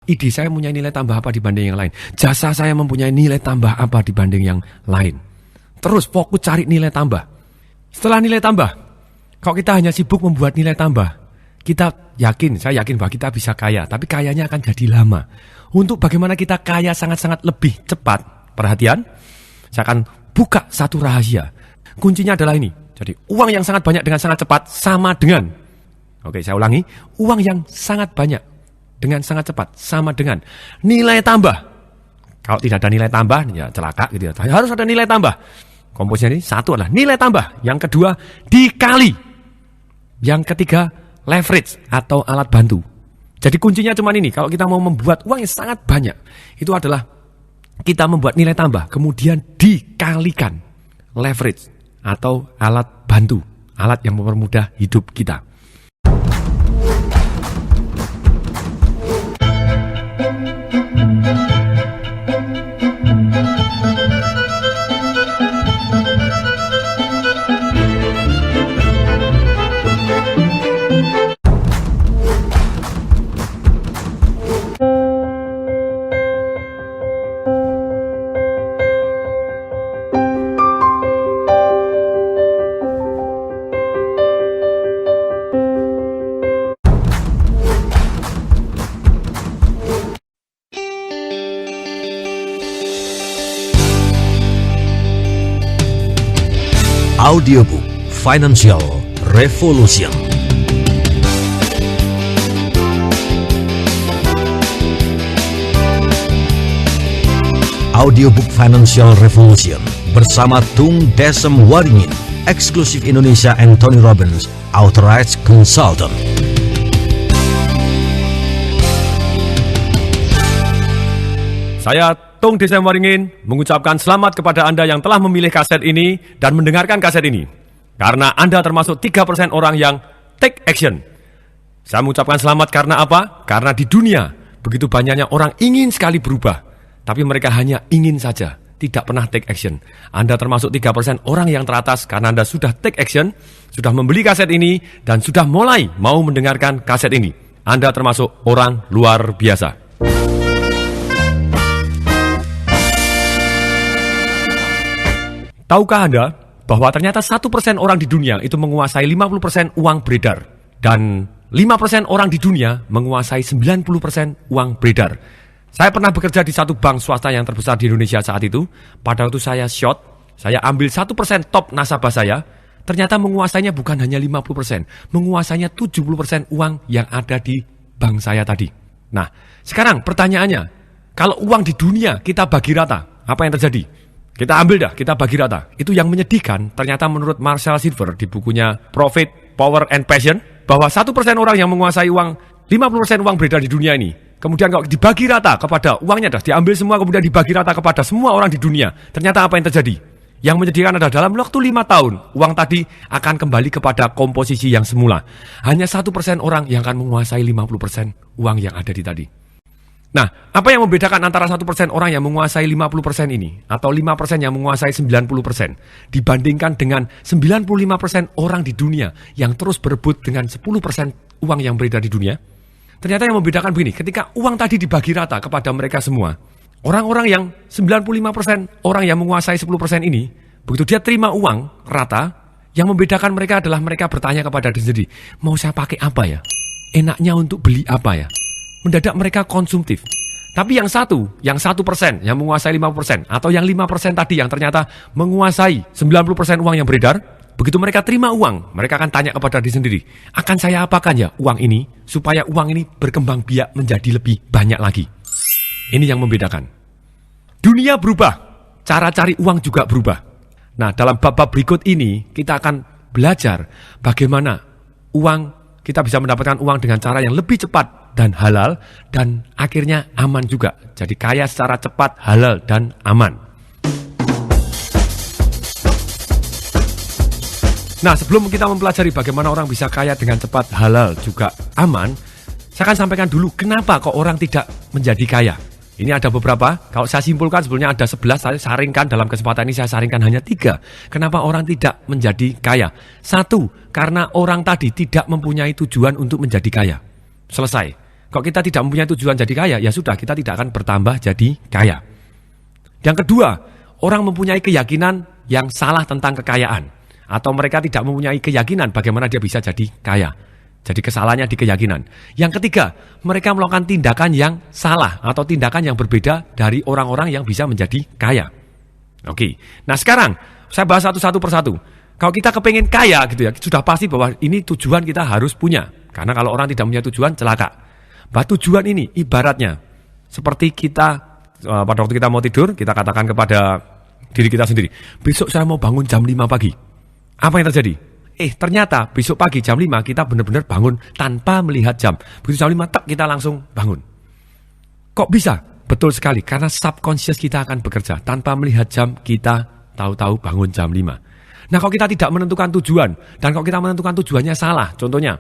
Ide saya mempunyai nilai tambah apa dibanding yang lain? Jasa saya mempunyai nilai tambah apa dibanding yang lain? Terus fokus cari nilai tambah. Setelah nilai tambah, kalau kita hanya sibuk membuat nilai tambah, saya yakin bahwa kita bisa kaya, tapi kayanya akan jadi lama. Untuk bagaimana kita kaya sangat-sangat lebih cepat, perhatian, saya akan buka satu rahasia. Kuncinya adalah ini. Jadi uang yang sangat banyak dengan sangat cepat sama dengan, oke saya ulangi, uang yang sangat banyak dengan sangat cepat sama dengan nilai tambah. Kalau tidak ada nilai tambah, ya celaka gitu ya. Harus ada nilai tambah. Komposisinya ini satu adalah nilai tambah, yang kedua dikali, yang ketiga leverage atau alat bantu. Jadi kuncinya cuma ini. Kalau kita mau membuat uang yang sangat banyak, itu adalah kita membuat nilai tambah, kemudian dikalikan leverage atau alat bantu, alat yang mempermudah hidup kita. Audiobook Financial Revolution. Audiobook Financial Revolution bersama Tung Desem Waringin, eksklusif Indonesia and Tony Robbins, Authorized Consultant. Saya Tung Desem Waringin mengucapkan selamat kepada Anda yang telah memilih kaset ini dan mendengarkan kaset ini. Karena Anda termasuk 3% orang yang take action. Saya mengucapkan selamat karena apa? Karena di dunia begitu banyaknya orang ingin sekali berubah, tapi mereka hanya ingin saja, tidak pernah take action. Anda termasuk 3% orang yang teratas karena Anda sudah take action, sudah membeli kaset ini, dan sudah mulai mau mendengarkan kaset ini. Anda termasuk orang luar biasa. Tahukah Anda bahwa ternyata 1% orang di dunia itu menguasai 50% uang beredar, dan 5% orang di dunia menguasai 90% uang beredar. Saya pernah bekerja di satu bank swasta yang terbesar di Indonesia saat itu. Pada waktu saya saya ambil 1% top nasabah saya, ternyata menguasainya bukan hanya 50%, menguasainya 70% uang yang ada di bank saya tadi. Nah, sekarang pertanyaannya, kalau uang di dunia kita bagi rata, apa yang terjadi? Kita ambil dah, kita bagi rata. Itu yang menyedihkan, ternyata menurut Marshall Silver di bukunya Profit, Power, and Passion, bahwa 1% orang yang menguasai uang, 50% uang beredar di dunia ini. Kemudian kalau dibagi rata kepada uangnya dah, diambil semua kemudian dibagi rata kepada semua orang di dunia. Ternyata apa yang terjadi? Yang menyedihkan adalah dalam waktu 5 tahun, uang tadi akan kembali kepada komposisi yang semula. Hanya 1% orang yang akan menguasai 50% uang yang ada di tadi. Nah, apa yang membedakan antara 1% orang yang menguasai 50% ini, atau 5% yang menguasai 90%, dibandingkan dengan 95% orang di dunia yang terus berebut dengan 10% uang yang beredar di dunia? Ternyata yang membedakan begini, ketika uang tadi dibagi rata kepada mereka semua, orang-orang yang 95% orang yang menguasai 10% ini, begitu dia terima uang rata, yang membedakan mereka adalah mereka bertanya kepada diri sendiri, mau saya pakai apa ya? Enaknya untuk beli apa ya? Mendadak mereka konsumtif. Tapi yang 1%, yang menguasai 50%, atau yang 5% tadi yang ternyata menguasai 90% uang yang beredar, begitu mereka terima uang, mereka akan tanya kepada diri sendiri, akan saya apakan ya uang ini, supaya uang ini berkembang biak menjadi lebih banyak lagi. Ini yang membedakan. Dunia berubah, cara cari uang juga berubah. Nah, dalam bab-bab berikut ini, kita akan belajar bagaimana kita bisa mendapatkan uang dengan cara yang lebih cepat dan halal, dan akhirnya aman juga. Jadi kaya secara cepat, halal, dan aman. Nah, sebelum kita mempelajari bagaimana orang bisa kaya dengan cepat, halal, juga aman, saya akan sampaikan dulu kenapa kok orang tidak menjadi kaya. Ini ada beberapa, kalau saya simpulkan sebenarnya ada 11, saya saringkan dalam kesempatan ini, saya saringkan hanya 3. Kenapa orang tidak menjadi kaya? 1, karena orang tadi tidak mempunyai tujuan untuk menjadi kaya. Selesai. Kalau kita tidak mempunyai tujuan jadi kaya, ya sudah, kita tidak akan bertambah jadi kaya. Yang kedua, orang mempunyai keyakinan yang salah tentang kekayaan. Atau mereka tidak mempunyai keyakinan bagaimana dia bisa jadi kaya. Jadi kesalahannya di keyakinan. Yang ketiga, mereka melakukan tindakan yang salah atau tindakan yang berbeda dari orang-orang yang bisa menjadi kaya. Oke, nah sekarang saya bahas satu persatu. Kalau kita kepengen kaya gitu ya, sudah pasti bahwa ini tujuan kita harus punya. Karena kalau orang tidak punya tujuan, celaka. Bahwa tujuan ini ibaratnya seperti kita pada waktu kita mau tidur, kita katakan kepada diri kita sendiri, besok saya mau bangun jam 5 pagi. Apa yang terjadi? Ternyata besok pagi jam 5 kita benar-benar bangun tanpa melihat jam. Begitu jam 5 kita langsung bangun. Kok bisa? Betul sekali, karena subconscious kita akan bekerja. Tanpa melihat jam kita tahu-tahu bangun jam 5. Nah, kalau kita tidak menentukan tujuan, dan kalau kita menentukan tujuannya salah, contohnya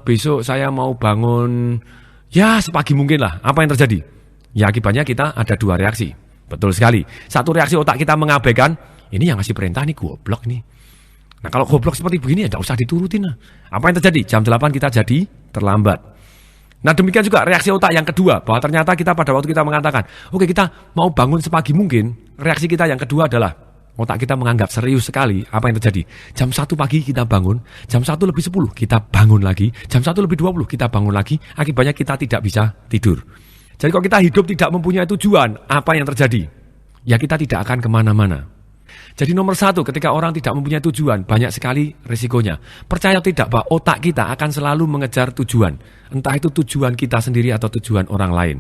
besok saya mau bangun ya sepagi mungkin lah. Apa yang terjadi? Ya akibatnya kita ada dua reaksi. Betul sekali. Satu reaksi otak kita mengabaikan, ini yang ngasih perintah nih goblok nih. Nah kalau goblok seperti begini ya tidak usah diturutin lah. Apa yang terjadi? Jam 8 kita jadi terlambat. Nah demikian juga reaksi otak yang kedua, bahwa ternyata kita pada waktu kita mengatakan, oke kita mau bangun sepagi mungkin, reaksi kita yang kedua adalah otak kita menganggap serius sekali. Apa yang terjadi? Jam 1 pagi kita bangun, jam 1 lebih 10 kita bangun lagi, jam 1 lebih 20 kita bangun lagi, akibatnya kita tidak bisa tidur. Jadi kalau kita hidup tidak mempunyai tujuan, apa yang terjadi? Ya kita tidak akan kemana-mana. Jadi nomor satu, ketika orang tidak mempunyai tujuan, banyak sekali risikonya. Percaya tidak bahwa otak kita akan selalu mengejar tujuan. Entah itu tujuan kita sendiri atau tujuan orang lain.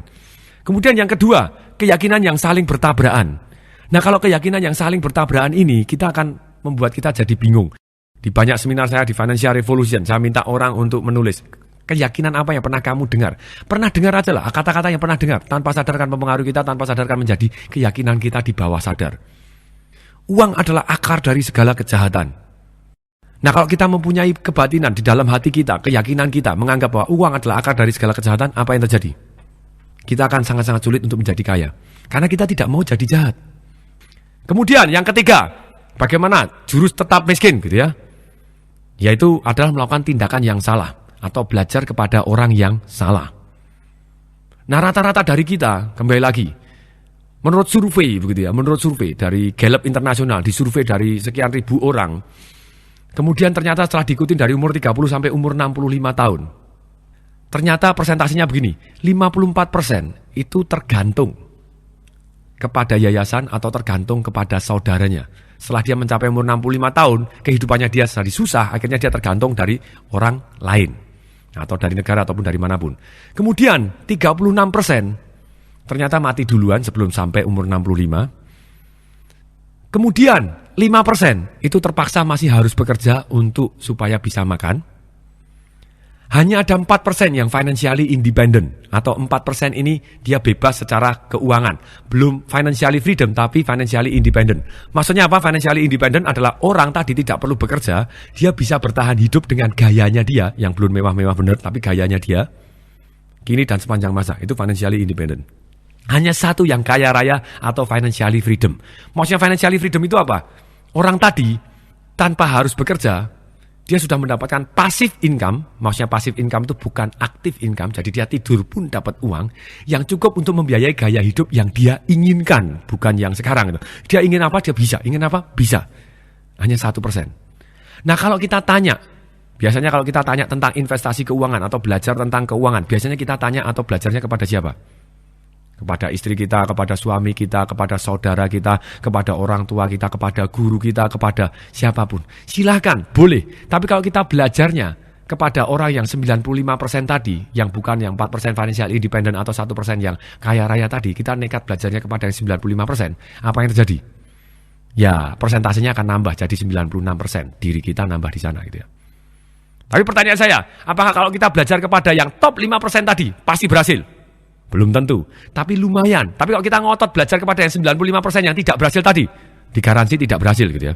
Kemudian yang kedua, keyakinan yang saling bertabrakan. Nah kalau keyakinan yang saling bertabrakan ini, kita akan membuat kita jadi bingung. Di banyak seminar saya di Financial Revolution, saya minta orang untuk menulis, keyakinan apa yang pernah kamu dengar? Pernah dengar aja lah, kata-kata yang pernah dengar. Tanpa sadarkan mempengaruhi kita, tanpa sadarkan menjadi keyakinan kita di bawah sadar. Uang adalah akar dari segala kejahatan. Nah kalau kita mempunyai kebatinan di dalam hati kita, keyakinan kita, menganggap bahwa uang adalah akar dari segala kejahatan, apa yang terjadi? Kita akan sangat-sangat sulit untuk menjadi kaya. Karena kita tidak mau jadi jahat. Kemudian yang ketiga, bagaimana jurus tetap miskin gitu ya? Yaitu adalah melakukan tindakan yang salah atau belajar kepada orang yang salah. Nah rata-rata dari kita, kembali lagi, menurut survei begitu ya, menurut survei dari Gallup Internasional, disurvei dari sekian ribu orang, kemudian ternyata setelah diikuti dari umur 30 sampai umur 65 tahun, ternyata persentasinya begini, 54% itu tergantung kepada yayasan atau tergantung kepada saudaranya. Setelah dia mencapai umur 65 tahun, kehidupannya dia jadi susah, akhirnya dia tergantung dari orang lain. Atau dari negara ataupun dari manapun. Kemudian 36% ternyata mati duluan sebelum sampai umur 65. Kemudian 5% itu terpaksa masih harus bekerja untuk supaya bisa makan. Hanya ada 4% yang financially independent. Atau 4% ini dia bebas secara keuangan. Belum financially freedom, tapi financially independent. Maksudnya apa financially independent? Adalah orang tadi tidak perlu bekerja. Dia bisa bertahan hidup dengan gayanya dia. Yang belum mewah-mewah benar, tapi gayanya dia. Kini dan sepanjang masa. Itu financially independent. Hanya satu yang kaya raya atau financially freedom. Maksudnya financially freedom itu apa? Orang tadi tanpa harus bekerja, dia sudah mendapatkan passive income, maksudnya passive income itu bukan active income, jadi dia tidur pun dapat uang yang cukup untuk membiayai gaya hidup yang dia inginkan, bukan yang sekarang. Dia ingin apa, dia bisa. Ingin apa, bisa. Hanya 1%. Nah kalau kita tanya, biasanya kalau kita tanya tentang investasi keuangan atau belajar tentang keuangan, biasanya kita tanya atau belajarnya kepada siapa? Kepada istri kita, kepada suami kita, kepada saudara kita, kepada orang tua kita, kepada guru kita, kepada siapapun. Silahkan, boleh. Tapi kalau kita belajarnya kepada orang yang 95% tadi, yang bukan yang 4% financial independent atau 1% yang kaya raya tadi, kita nekat belajarnya kepada yang 95%, apa yang terjadi? Ya, persentasenya akan nambah jadi 96%. Diri kita nambah di sana gitu ya. Tapi pertanyaan saya, apakah kalau kita belajar kepada yang top 5% tadi, pasti berhasil? Belum tentu, tapi lumayan. Tapi kalau kita ngotot belajar kepada yang 95% yang tidak berhasil tadi, digaransi tidak berhasil gitu ya.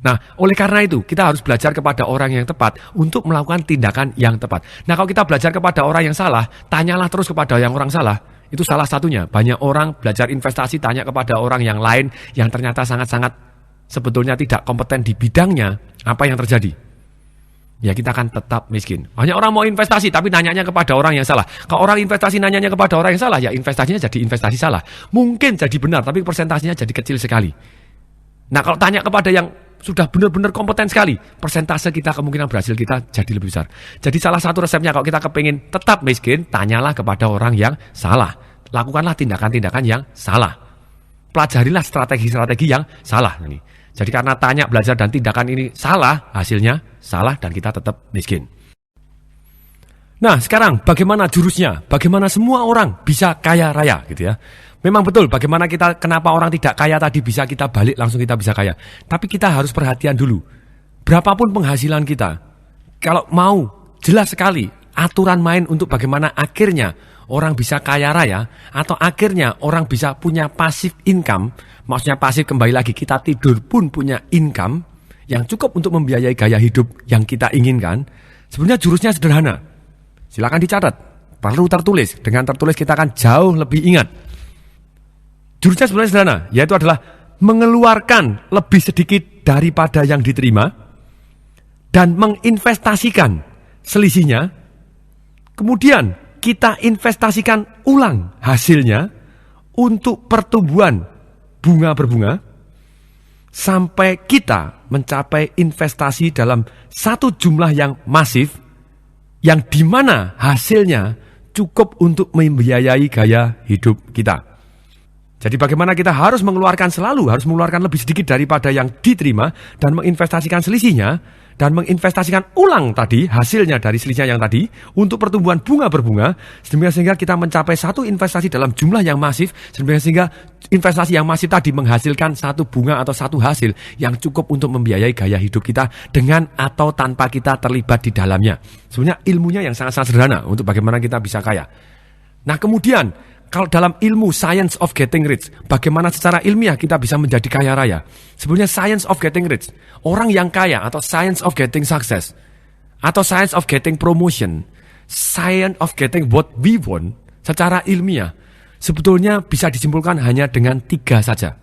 Nah, oleh karena itu, kita harus belajar kepada orang yang tepat untuk melakukan tindakan yang tepat. Nah, kalau kita belajar kepada orang yang salah, tanyalah terus kepada yang orang salah. Itu salah satunya. Banyak orang belajar investasi tanya kepada orang yang lain yang ternyata sangat-sangat sebetulnya tidak kompeten di bidangnya. Apa yang terjadi? ya kita akan tetap miskin. Banyak orang mau investasi tapi nanyanya kepada orang yang salah. Kalau orang investasi nanyanya kepada orang yang salah, ya investasinya jadi investasi salah. Mungkin jadi benar tapi persentasenya jadi kecil sekali. Nah kalau tanya kepada yang sudah benar-benar kompeten sekali, persentase kita, kemungkinan berhasil kita jadi lebih besar. Jadi salah satu resepnya kalau kita kepingin tetap miskin, tanyalah kepada orang yang salah. Lakukanlah tindakan-tindakan yang salah. Pelajarilah strategi-strategi yang salah. Jadi karena tanya, belajar, dan tindakan ini salah, hasilnya salah dan kita tetap miskin. Nah sekarang bagaimana jurusnya? Bagaimana semua orang bisa kaya raya gitu ya? Memang betul bagaimana kenapa orang tidak kaya tadi bisa kita balik langsung kita bisa kaya. Tapi kita harus perhatian dulu. Berapapun penghasilan kita, kalau mau jelas sekali aturan main untuk bagaimana akhirnya orang bisa kaya raya atau akhirnya orang bisa punya passive income. Maksudnya pasif kembali lagi kita tidur pun punya income yang cukup untuk membiayai gaya hidup yang kita inginkan. Sebenarnya jurusnya sederhana. Silakan dicatat. Perlu tertulis. Dengan tertulis kita akan jauh lebih ingat. Jurusnya sebenarnya sederhana, yaitu adalah mengeluarkan lebih sedikit daripada yang diterima dan menginvestasikan selisihnya. Kemudian kita investasikan ulang hasilnya untuk pertumbuhan bunga berbunga sampai kita mencapai investasi dalam satu jumlah yang masif yang dimana hasilnya cukup untuk membiayai gaya hidup kita. Jadi bagaimana kita harus mengeluarkan lebih sedikit daripada yang diterima dan menginvestasikan selisihnya dan menginvestasikan ulang tadi hasilnya dari selisihnya yang tadi untuk pertumbuhan bunga berbunga sehingga kita mencapai satu investasi dalam jumlah yang masif sehingga investasi yang masif tadi menghasilkan satu bunga atau satu hasil yang cukup untuk membiayai gaya hidup kita dengan atau tanpa kita terlibat di dalamnya. Sebenarnya ilmunya yang sangat-sangat sederhana untuk bagaimana kita bisa kaya. Nah kemudian kalau dalam ilmu science of getting rich, bagaimana secara ilmiah kita bisa menjadi kaya raya? Sebenarnya science of getting rich, orang yang kaya atau science of getting success, atau science of getting promotion, science of getting what we want, secara ilmiah, sebetulnya bisa disimpulkan hanya dengan 3 saja.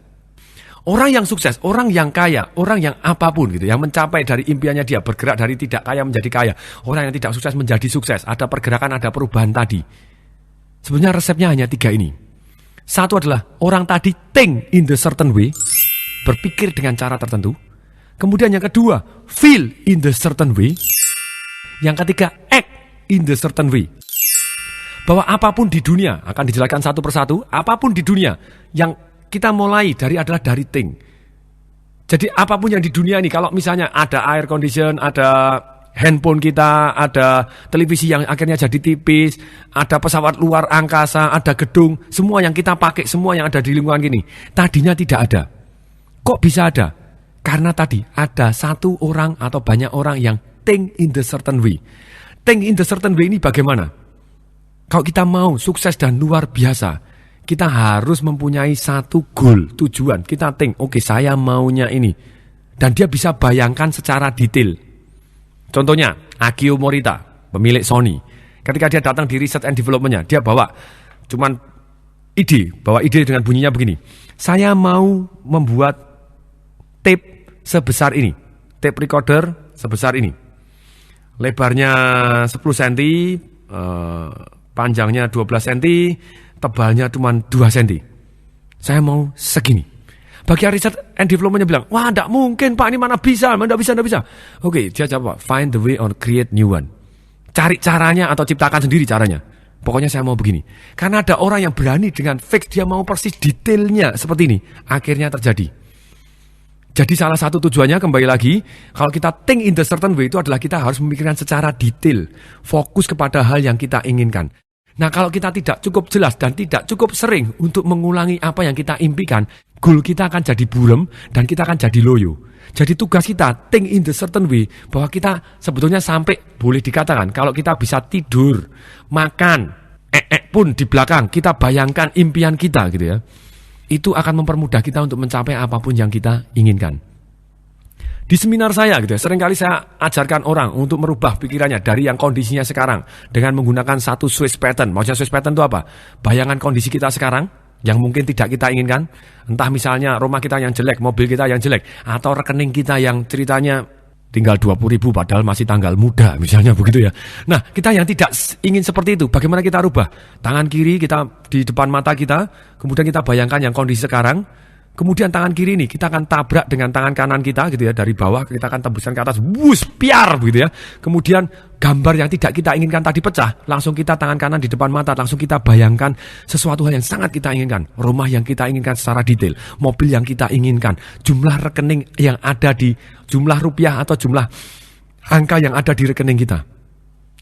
Orang yang sukses, orang yang kaya, orang yang apapun gitu, yang mencapai dari impiannya dia, bergerak dari tidak kaya menjadi kaya, orang yang tidak sukses menjadi sukses, ada pergerakan, ada perubahan tadi. Sebenarnya resepnya hanya 3 ini. Satu adalah orang tadi think in the certain way, berpikir dengan cara tertentu. Kemudian yang kedua, feel in the certain way. Yang ketiga, act in the certain way. Bahwa apapun di dunia, akan dijelaskan satu persatu, apapun di dunia yang kita mulai adalah dari think. Jadi apapun yang di dunia ini, kalau misalnya ada air condition, ada handphone kita, ada televisi yang akhirnya jadi tipis, ada pesawat luar angkasa, ada gedung, semua yang kita pakai, semua yang ada di lingkungan ini, tadinya tidak ada. Kok bisa ada? Karena tadi ada satu orang atau banyak orang yang think in the certain way. Think in the certain way ini bagaimana? Kalau kita mau sukses dan luar biasa, kita harus mempunyai satu goal, tujuan. Kita think, oke, saya maunya ini. Dan dia bisa bayangkan secara detail. Contohnya, Akio Morita, pemilik Sony. Ketika dia datang di research and development-nya, dia bawa ide dengan bunyinya begini. Saya mau membuat tape sebesar ini. Tape recorder sebesar ini. Lebarnya 10 cm, panjangnya 12 cm, tebalnya cuma 2 cm. Saya mau segini. Bagian research and development-nya bilang, wah tidak mungkin Pak, ini mana bisa, tidak bisa. Oke, dia jawab, find the way or create new one. Cari caranya atau ciptakan sendiri caranya. Pokoknya saya mau begini. Karena ada orang yang berani dengan fix, dia mau persis detailnya seperti ini. Akhirnya terjadi. Jadi salah satu tujuannya kembali lagi, kalau kita think in the certain way itu adalah kita harus memikirkan secara detail. Fokus kepada hal yang kita inginkan. Nah kalau kita tidak cukup jelas dan tidak cukup sering untuk mengulangi apa yang kita impikan, goal kita akan jadi burem dan kita akan jadi loyo. Jadi tugas kita think in the certain way, bahwa kita sebetulnya sampai boleh dikatakan kalau kita bisa tidur, makan, pun di belakang kita bayangkan impian kita gitu ya. Itu akan mempermudah kita untuk mencapai apapun yang kita inginkan. Di seminar saya gitu ya, seringkali saya ajarkan orang untuk merubah pikirannya dari yang kondisinya sekarang dengan menggunakan satu Swiss pattern. Maksudnya Swiss pattern itu apa? Bayangan kondisi kita sekarang yang mungkin tidak kita inginkan. Entah misalnya rumah kita yang jelek, mobil kita yang jelek, atau rekening kita yang ceritanya tinggal 20.000 padahal masih tanggal muda, misalnya begitu ya. Nah, kita yang tidak ingin seperti itu, bagaimana kita rubah? Tangan kiri kita di depan mata kita, kemudian kita bayangkan yang kondisi sekarang, kemudian tangan kiri ini kita akan tabrak dengan tangan kanan kita gitu ya, dari bawah kita akan tembuskan ke atas, wus, piar begitu ya. Kemudian gambar yang tidak kita inginkan tadi pecah, langsung kita tangan kanan di depan mata, langsung kita bayangkan sesuatu hal yang sangat kita inginkan, rumah yang kita inginkan secara detail, mobil yang kita inginkan, jumlah rekening yang ada di jumlah rupiah atau jumlah angka yang ada di rekening kita.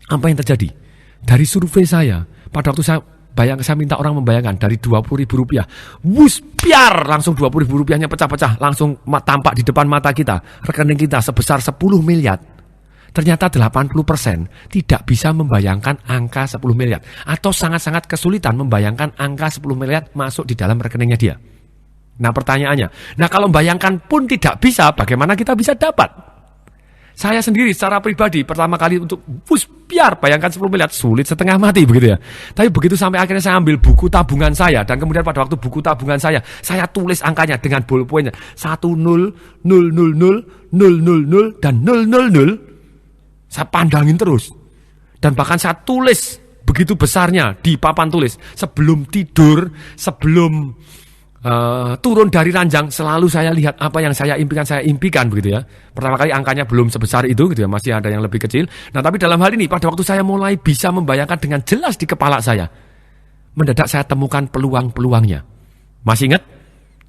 Apa yang terjadi? Dari survei saya, pada waktu saya minta orang membayangkan dari 20.000 rupiah, wus, piar, langsung 20.000 rupiahnya pecah-pecah, langsung tampak di depan mata kita, rekening kita sebesar 10 miliar. Ternyata 80% tidak bisa membayangkan angka 10 miliar, atau sangat-sangat kesulitan membayangkan angka 10 miliar masuk di dalam rekeningnya dia. Nah pertanyaannya, nah kalau membayangkan pun tidak bisa, bagaimana kita bisa dapat? Saya sendiri secara pribadi pertama kali untuk piar bayangkan 10 miliar sulit setengah mati begitu ya. Tapi begitu sampai akhirnya saya ambil buku tabungan saya, dan kemudian pada waktu buku tabungan saya tulis angkanya dengan ballpointnya 10, 000, 000, dan 000. Saya pandangin terus. Dan bahkan saya tulis begitu besarnya di papan tulis. Sebelum tidur, sebelum turun dari ranjang, selalu saya lihat apa yang saya impikan begitu ya. Pertama kali angkanya belum sebesar itu gitu ya, masih ada yang lebih kecil. Nah tapi dalam hal ini pada waktu saya mulai bisa membayangkan dengan jelas di kepala saya, mendadak saya temukan peluang-peluangnya. Masih ingat?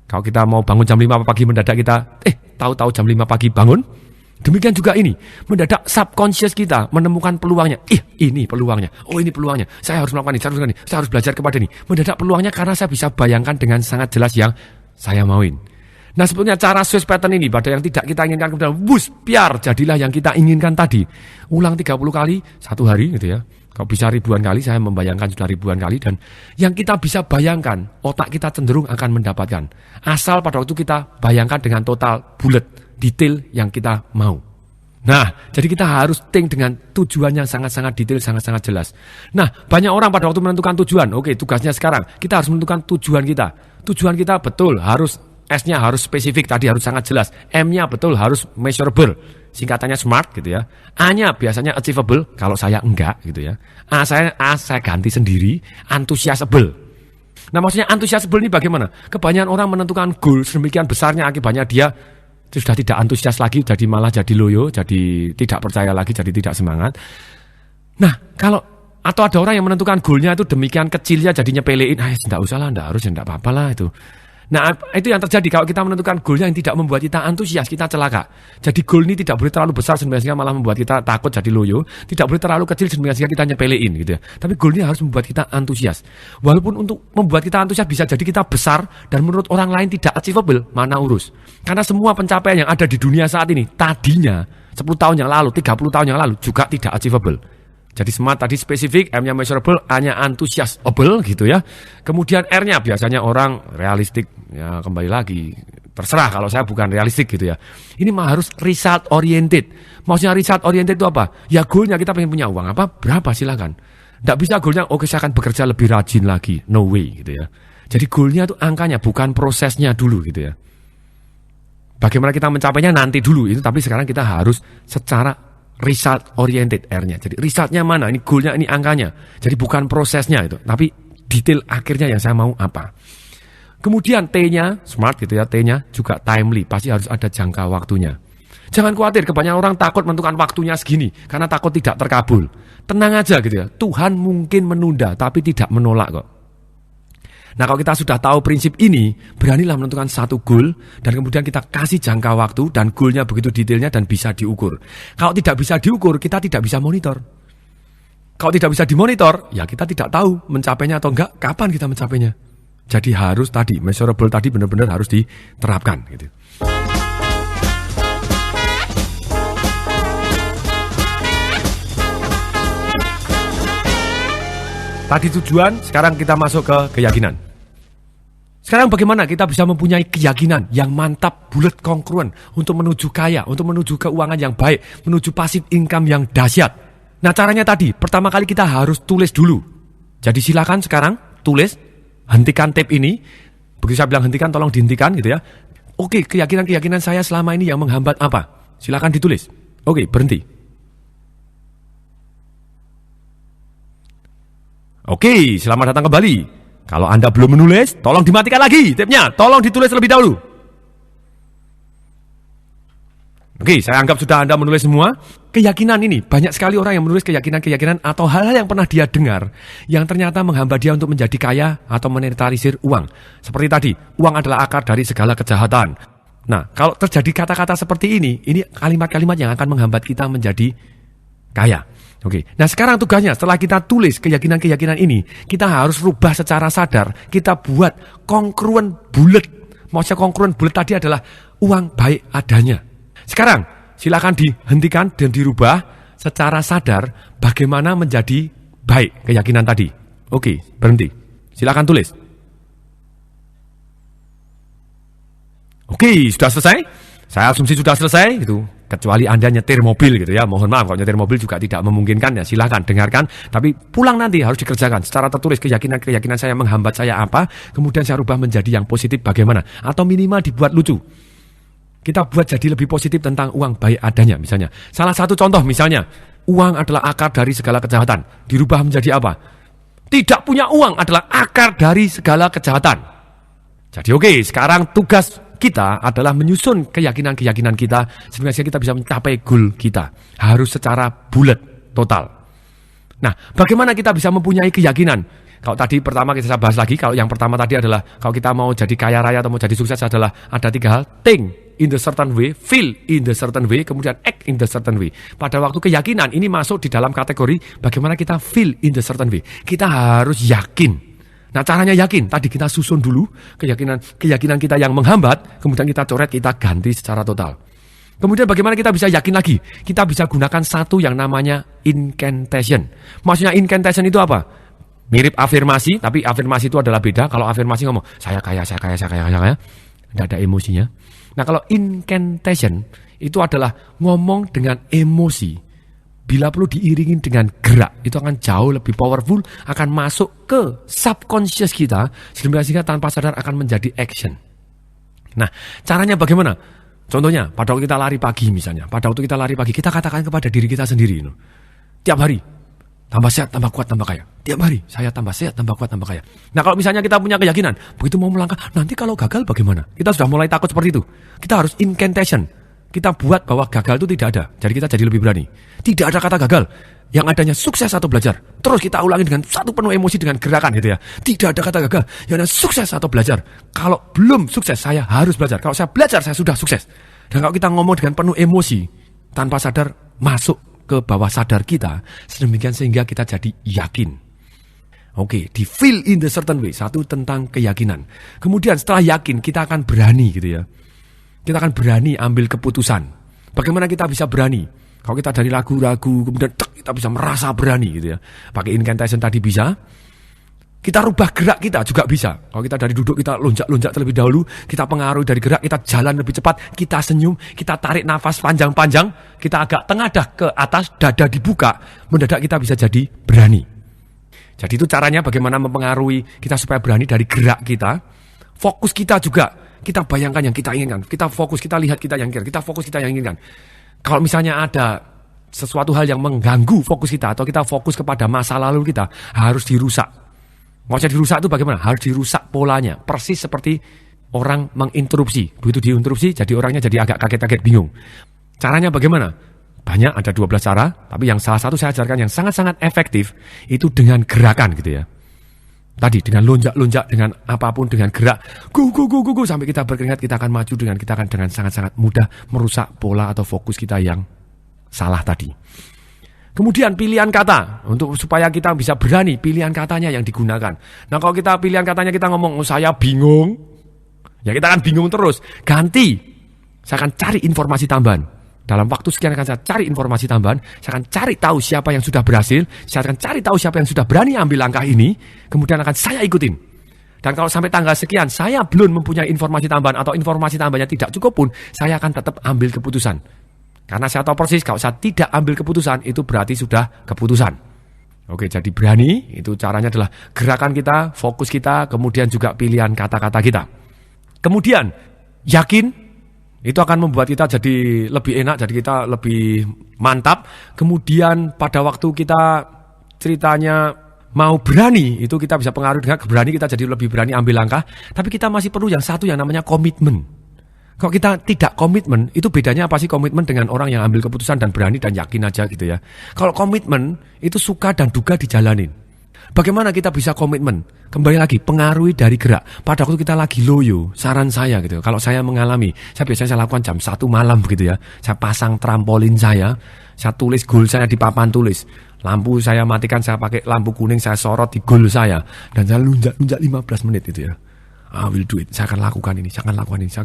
Kalau kita mau bangun jam 5 pagi, mendadak kita tahu-tahu jam 5 pagi bangun. Demikian juga ini, mendadak subconscious kita menemukan peluangnya. Ini peluangnya. Oh, ini peluangnya. Saya harus melakukan ini, saya harus belajar kepada ini. Mendadak peluangnya karena saya bisa bayangkan dengan sangat jelas yang saya mauin. Nah, sebetulnya cara Swiss pattern ini pada yang tidak kita inginkan, kemudian piar, jadilah yang kita inginkan tadi. Ulang 30 kali satu hari gitu ya. Kalau bisa ribuan kali, saya membayangkan sudah ribuan kali. Dan yang kita bisa bayangkan, otak kita cenderung akan mendapatkan. Asal pada waktu kita bayangkan dengan total bulat, detail yang kita mau. Nah, jadi kita harus think dengan tujuan yang sangat-sangat detail, sangat-sangat jelas. Nah, banyak orang pada waktu menentukan tujuan, oke, tugasnya sekarang, kita harus menentukan tujuan kita. Tujuan kita betul, harus S-nya harus spesifik, tadi harus sangat jelas. M-nya betul, harus measurable, singkatannya SMART gitu ya. A-nya biasanya achievable, kalau saya enggak gitu ya. A saya ganti sendiri, enthusiasable. Nah, maksudnya enthusiasable ini bagaimana? Kebanyakan orang menentukan goal sedemikian besarnya, akibatnya dia sudah tidak antusias lagi, jadi malah jadi loyo, jadi tidak percaya lagi, jadi tidak semangat. Nah, atau ada orang yang menentukan goalnya itu demikian kecilnya, jadi nyepelein, tidak usah lah, tidak harus, tidak apa-apa lah itu. Nah, itu yang terjadi kalau kita menentukan goalnya yang tidak membuat kita antusias, kita celaka. Jadi goal ini tidak boleh terlalu besar sehingga malah membuat kita takut jadi loyo, tidak boleh terlalu kecil sehingga kita nyepelein gitu ya. Tapi goal ini harus membuat kita antusias. Walaupun untuk membuat kita antusias bisa jadi kita besar dan menurut orang lain tidak achievable, mana urus. Karena semua pencapaian yang ada di dunia saat ini tadinya 10 tahun yang lalu, 30 tahun yang lalu juga tidak achievable. Jadi SMART tadi spesifik, M-nya measurable, A-nya enthusiasable gitu ya. Kemudian R-nya biasanya orang realistik, ya kembali lagi. Terserah kalau saya bukan realistik gitu ya. Ini mah harus result oriented. Maksudnya result oriented itu apa? Ya goalnya kita pengen punya uang apa? Berapa silakan. Nggak bisa goalnya, oke saya akan bekerja lebih rajin lagi. No way gitu ya. Jadi goalnya itu angkanya, bukan prosesnya dulu gitu ya. Bagaimana kita mencapainya nanti dulu itu, tapi sekarang kita harus secara result oriented R-nya. Jadi resultnya mana? Ini goalnya, ini angkanya. Jadi bukan prosesnya itu, tapi detail akhirnya yang saya mau apa. Kemudian T-nya, SMART gitu ya, T-nya juga timely, pasti harus ada jangka waktunya. Jangan khawatir, kebanyakan orang takut menentukan waktunya segini karena takut tidak terkabul. Tenang aja gitu ya, Tuhan mungkin menunda tapi tidak menolak kok. Nah, kalau kita sudah tahu prinsip ini, beranilah menentukan satu goal dan kemudian kita kasih jangka waktu dan goalnya begitu detailnya dan bisa diukur. Kalau tidak bisa diukur, kita tidak bisa monitor. Kalau tidak bisa dimonitor, ya kita tidak tahu mencapainya atau enggak, kapan kita mencapainya. Jadi harus tadi, measurable tadi benar-benar harus diterapkan gitu. Tadi tujuan, sekarang kita masuk ke keyakinan. Sekarang bagaimana kita bisa mempunyai keyakinan yang mantap, bulat, kongruen untuk menuju kaya, untuk menuju keuangan yang baik, menuju passive income yang dahsyat. Nah caranya tadi, pertama kali kita harus tulis dulu. Jadi silakan sekarang tulis, hentikan tape ini. Begitu saya bilang hentikan, tolong dihentikan gitu ya. Oke, keyakinan-keyakinan saya selama ini yang menghambat apa? Silakan ditulis. Oke, berhenti. Oke, selamat datang kembali. Kalau Anda belum menulis, tolong dimatikan lagi tipnya. Tolong ditulis terlebih dahulu. Oke, saya anggap sudah Anda menulis semua. Keyakinan ini, banyak sekali orang yang menulis keyakinan-keyakinan atau hal-hal yang pernah dia dengar yang ternyata menghambat dia untuk menjadi kaya atau monetarisir uang. Seperti tadi, uang adalah akar dari segala kejahatan. Nah, kalau terjadi kata-kata seperti ini kalimat-kalimat yang akan menghambat kita menjadi kaya. Oke, nah sekarang tugasnya setelah kita tulis keyakinan-keyakinan ini, kita harus rubah secara sadar. Kita buat kongruen bulat. Maksudnya kongruen bulat tadi adalah uang baik adanya. Sekarang, silakan dihentikan dan dirubah secara sadar bagaimana menjadi baik keyakinan tadi. Oke, berhenti. Silakan tulis. Oke, sudah selesai? Saya asumsi sudah selesai gitu. Kecuali Anda nyetir mobil gitu ya. Mohon maaf kalau nyetir mobil juga tidak memungkinkan ya. Silakan dengarkan, tapi pulang nanti harus dikerjakan secara tertulis keyakinan-keyakinan saya menghambat saya apa, kemudian saya rubah menjadi yang positif bagaimana atau minimal dibuat lucu. Kita buat jadi lebih positif tentang uang baik adanya misalnya. Salah satu contoh misalnya, uang adalah akar dari segala kejahatan. Dirubah menjadi apa? Tidak punya uang adalah akar dari segala kejahatan. Jadi oke, sekarang tugas kita adalah menyusun keyakinan-keyakinan kita sehingga kita bisa mencapai goal kita. Harus secara bulat, total. Nah, bagaimana kita bisa mempunyai keyakinan? Kalau tadi pertama kita bahas lagi, kalau yang pertama tadi adalah kalau kita mau jadi kaya raya atau mau jadi sukses adalah ada 3 hal. Think in the certain way, feel in the certain way, kemudian act in the certain way. Pada waktu keyakinan ini masuk di dalam kategori bagaimana kita feel in the certain way. Kita harus yakin. Nah, caranya yakin, tadi kita susun dulu keyakinan kita yang menghambat, kemudian kita coret, kita ganti secara total. Kemudian bagaimana kita bisa yakin lagi? Kita bisa gunakan satu yang namanya incantation. Maksudnya incantation itu apa? Mirip afirmasi, tapi afirmasi itu adalah beda. Kalau afirmasi ngomong, saya kaya. Tidak ada emosinya. Nah, kalau incantation itu adalah ngomong dengan emosi. Bila perlu diiringin dengan gerak, itu akan jauh lebih powerful, akan masuk ke subconscious kita, sehingga tanpa sadar akan menjadi action. Nah, caranya bagaimana? Contohnya, pada waktu kita lari pagi misalnya, kita katakan kepada diri kita sendiri, tiap hari, tambah sehat, tambah kuat, tambah kaya. Tiap hari, saya tambah sehat, tambah kuat, tambah kaya. Nah, kalau misalnya kita punya keyakinan, begitu mau melangkah, nanti kalau gagal bagaimana? Kita sudah mulai takut seperti itu. Kita harus incantation. Kita buat bahwa gagal itu tidak ada. Jadi kita jadi lebih berani. Tidak ada kata gagal. Yang adanya sukses atau belajar. Terus kita ulangi dengan satu penuh emosi dengan gerakan gitu ya. Tidak ada kata gagal. Yang ada sukses atau belajar. Kalau belum sukses, saya harus belajar. Kalau saya belajar, saya sudah sukses. Dan kalau kita ngomong dengan penuh emosi, tanpa sadar masuk ke bawah sadar kita, sedemikian sehingga kita jadi yakin. Oke, di feel in the certain way. Satu tentang keyakinan. Kemudian setelah yakin, kita akan berani gitu ya. Kita akan berani ambil keputusan. Bagaimana kita bisa berani? Kalau kita dari ragu-ragu, kemudian kita bisa merasa berani gitu ya. Pakai incantation tadi bisa. Kita rubah gerak kita juga bisa. Kalau kita dari duduk, kita lonjak-lonjak terlebih dahulu. Kita pengaruhi dari gerak, kita jalan lebih cepat. Kita senyum, kita tarik nafas panjang-panjang. Kita agak tengadah ke atas, dada dibuka. Mendadak kita bisa jadi berani. Jadi itu caranya bagaimana mempengaruhi kita supaya berani dari gerak kita. Fokus kita juga. Kita bayangkan yang kita inginkan. Kita fokus, kita lihat kita yang inginkan. Kita fokus kita yang inginkan. Kalau misalnya ada sesuatu hal yang mengganggu fokus kita, atau kita fokus kepada masa lalu kita, harus dirusak. Maksudnya dirusak itu bagaimana? Harus dirusak polanya. Persis seperti orang menginterupsi. Begitu diinterupsi, jadi orangnya jadi agak kaget-kaget bingung. Caranya bagaimana? Banyak, ada 12 cara. Tapi yang salah satu saya ajarkan yang sangat-sangat efektif, itu dengan gerakan gitu ya. Tadi dengan lonjak-lonjak, dengan apapun, dengan gerak, go, sampai kita berkeringat, kita akan maju kita akan dengan sangat-sangat mudah merusak pola atau fokus kita yang salah tadi. Kemudian pilihan kata, untuk supaya kita bisa berani, pilihan katanya yang digunakan. Nah, kalau kita pilihan katanya kita ngomong, saya bingung, ya kita akan bingung terus. Ganti, saya akan cari informasi tambahan. Dalam waktu sekian akan saya cari informasi tambahan, saya akan cari tahu siapa yang sudah berhasil, saya akan cari tahu siapa yang sudah berani ambil langkah ini, kemudian akan saya ikutin. Dan kalau sampai tanggal sekian, saya belum mempunyai informasi tambahan atau informasi tambahannya tidak cukup pun, saya akan tetap ambil keputusan. Karena saya tahu persis, kalau saya tidak ambil keputusan, itu berarti sudah keputusan. Oke, jadi berani, itu caranya adalah gerakan kita, fokus kita, kemudian juga pilihan kata-kata kita. Kemudian, yakin. Itu akan membuat kita jadi lebih enak, jadi kita lebih mantap. Kemudian pada waktu kita ceritanya mau berani, itu kita bisa pengaruh dengan berani, kita jadi lebih berani ambil langkah. Tapi kita masih perlu yang satu yang namanya komitmen. Kalau kita tidak komitmen, itu bedanya apa sih komitmen dengan orang yang ambil keputusan dan berani dan yakin aja gitu ya. Kalau komitmen, itu suka dan duga dijalanin. Bagaimana kita bisa komitmen? Kembali lagi, pengaruhi dari gerak. Pada waktu kita lagi loyo, saran saya gitu. Kalau saya mengalami, saya biasanya lakukan jam 1 malam begitu ya. Saya pasang trampolin saya tulis goal saya di papan tulis. Lampu saya matikan, saya pakai lampu kuning, saya sorot di goal saya. Dan saya lunjak 15 menit itu ya. I will do it. Saya akan lakukan ini, saya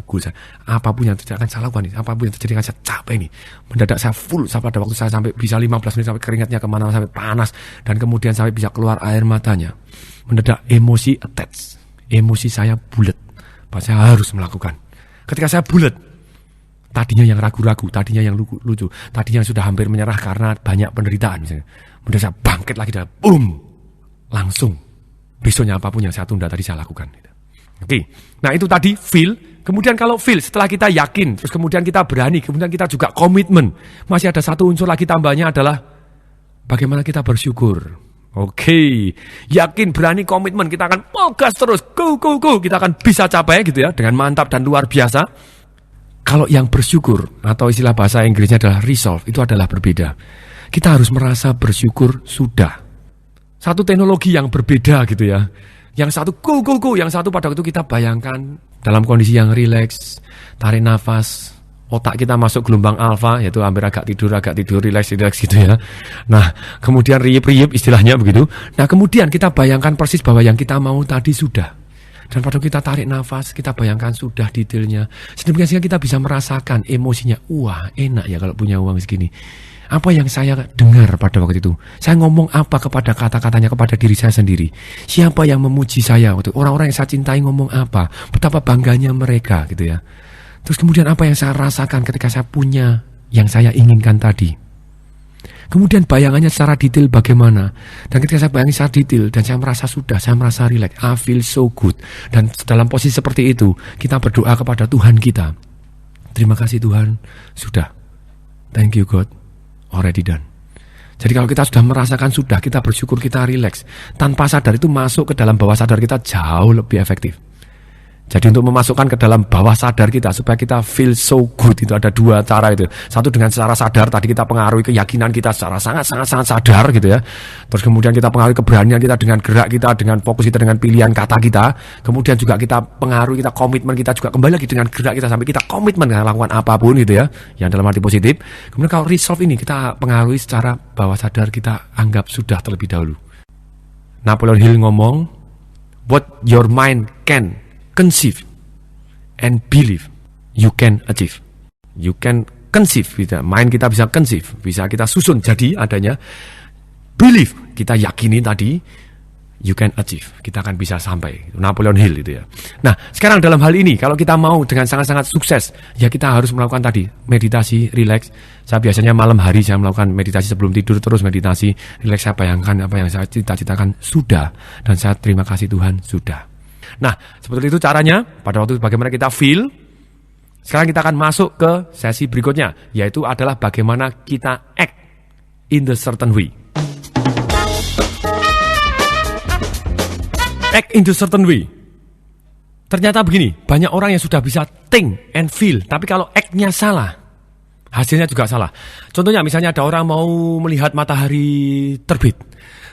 goal saya. Apapun yang terjadi akan saya lakukan ini. Apapun yang terjadi akan saya capai ini. Mendadak saya full, pada waktu saya sampai bisa 15 menit sampai keringatnya kemana sampai panas. Dan kemudian sampai bisa keluar air matanya. Mendadak emosi attach. Emosi saya bulat. Saya harus melakukan. Ketika saya bulat, tadinya yang ragu-ragu, tadinya yang lucu, tadinya yang sudah hampir menyerah karena banyak penderitaan misalnya. Mendadak saya bangkit lagi dan boom, langsung. Besoknya apapun yang saya tunda tadi saya lakukan. Oke, nah itu tadi feel. Kemudian kalau feel, setelah kita yakin, terus kemudian kita berani, kemudian kita juga komitmen. Masih ada satu unsur lagi tambahnya adalah bagaimana kita bersyukur. Oke, yakin, berani, komitmen, kita akan gas terus, go. Kita akan bisa capai gitu ya, dengan mantap dan luar biasa. Kalau yang bersyukur, atau istilah bahasa Inggrisnya adalah resolve, itu adalah berbeda. Kita harus merasa bersyukur sudah. Satu teknologi yang berbeda gitu ya. Yang satu go, yang satu pada waktu kita bayangkan dalam kondisi yang rileks, tarik nafas, otak kita masuk gelombang alfa, yaitu hampir agak tidur, rileks gitu ya. Nah, kemudian riup istilahnya begitu. Nah, kemudian kita bayangkan persis bahwa yang kita mau tadi sudah. Dan pada waktu kita tarik nafas, kita bayangkan sudah detailnya. Sedemikian sehingga kita bisa merasakan emosinya. Wah, enak ya kalau punya uang segini. Apa yang saya dengar pada waktu itu? Saya ngomong apa kepada kata-katanya kepada diri saya sendiri? Siapa yang memuji saya? Orang-orang yang saya cintai ngomong apa? Betapa bangganya mereka gitu ya. Terus kemudian apa yang saya rasakan ketika saya punya yang saya inginkan tadi? Kemudian bayangannya secara detail bagaimana? Dan ketika saya bayangin secara detail dan saya merasa sudah, saya merasa relax, I feel so good. Dan dalam posisi seperti itu, kita berdoa kepada Tuhan kita. Terima kasih Tuhan, sudah. Thank you God. Already done. Jadi kalau kita sudah merasakan sudah, kita bersyukur, kita relax, tanpa sadar itu masuk ke dalam bawah sadar kita jauh lebih efektif. Jadi untuk memasukkan ke dalam bawah sadar kita supaya kita feel so good, itu ada dua cara itu. Satu dengan secara sadar, tadi kita pengaruhi keyakinan kita secara sangat sadar gitu ya. Terus kemudian kita pengaruhi keberanian kita dengan gerak kita, dengan fokus kita, dengan pilihan kata kita. Kemudian juga kita pengaruhi, kita komitmen kita juga kembali lagi dengan gerak kita sampai kita komitmen dengan lakukan apapun gitu ya, yang dalam arti positif. Kemudian kalau resolve ini kita pengaruhi secara bawah sadar, kita anggap sudah terlebih dahulu. Napoleon Hill ngomong, what your mind can conceive and believe, you can achieve. You can conceive, mind kita bisa conceive, bisa kita susun jadi adanya. Believe, kita yakini tadi, you can achieve, kita akan bisa sampai. Napoleon Hill itu ya. Nah, sekarang dalam hal ini, kalau kita mau dengan sangat-sangat sukses, ya kita harus melakukan tadi, meditasi, relax. Saya biasanya malam hari saya melakukan meditasi sebelum tidur, terus meditasi, relax, saya bayangkan apa yang saya cita-citakan sudah. Dan saya terima kasih Tuhan, sudah. Nah, seperti itu caranya. Pada waktu bagaimana kita feel. Sekarang kita akan masuk ke sesi berikutnya, yaitu adalah bagaimana kita act in the certain way. Act in the certain way. Ternyata begini, banyak orang yang sudah bisa think and feel, tapi kalau act-nya salah, hasilnya juga salah. Contohnya misalnya ada orang mau melihat matahari terbit.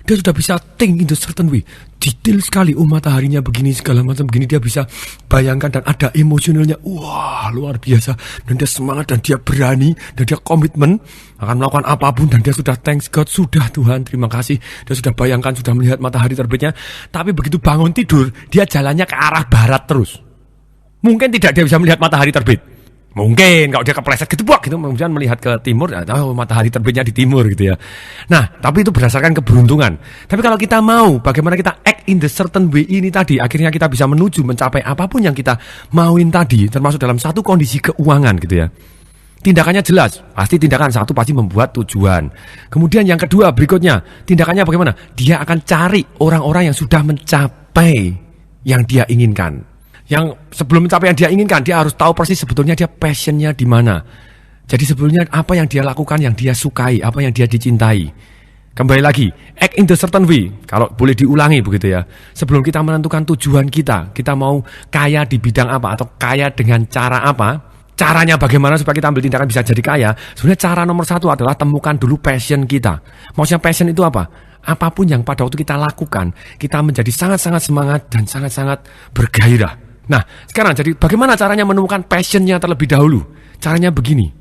Dia sudah bisa think in the certain way. Detail sekali, mataharinya begini, segala macam begini. Dia bisa bayangkan dan ada emosionalnya. Wah, luar biasa. Dan dia semangat dan dia berani. Dan dia komitmen akan melakukan apapun. Dan dia sudah thanks God. Sudah Tuhan, terima kasih. Dia sudah bayangkan, sudah melihat matahari terbitnya. Tapi begitu bangun tidur, dia jalannya ke arah barat terus. Mungkin tidak dia bisa melihat matahari terbit. Mungkin kalau dia kepleset gitu, kemudian melihat ke timur, matahari terbitnya di timur gitu ya. Nah, tapi itu berdasarkan keberuntungan. Tapi kalau kita mau, bagaimana kita act in the certain way ini tadi, akhirnya kita bisa menuju mencapai apapun yang kita mauin tadi, termasuk dalam satu kondisi keuangan gitu ya. Tindakannya jelas, pasti tindakan satu pasti membuat tujuan. Kemudian yang kedua berikutnya, tindakannya bagaimana? Dia akan cari orang-orang yang sudah mencapai yang dia inginkan. Yang sebelum mencapai yang dia inginkan, dia harus tahu persis sebetulnya dia passionnya di mana. Jadi sebetulnya apa yang dia lakukan, yang dia sukai, apa yang dia dicintai. Kembali lagi, act in the certain way. Kalau boleh diulangi begitu ya. Sebelum kita menentukan tujuan kita mau kaya di bidang apa atau kaya dengan cara apa, caranya bagaimana supaya kita ambil tindakan bisa jadi kaya. Sebenarnya cara nomor satu adalah temukan dulu passion kita. Maksudnya passion itu apa? Apapun yang pada waktu kita lakukan, kita menjadi sangat-sangat semangat dan sangat-sangat bergairah. Nah, sekarang jadi bagaimana caranya menemukan passionnya terlebih dahulu? Caranya begini,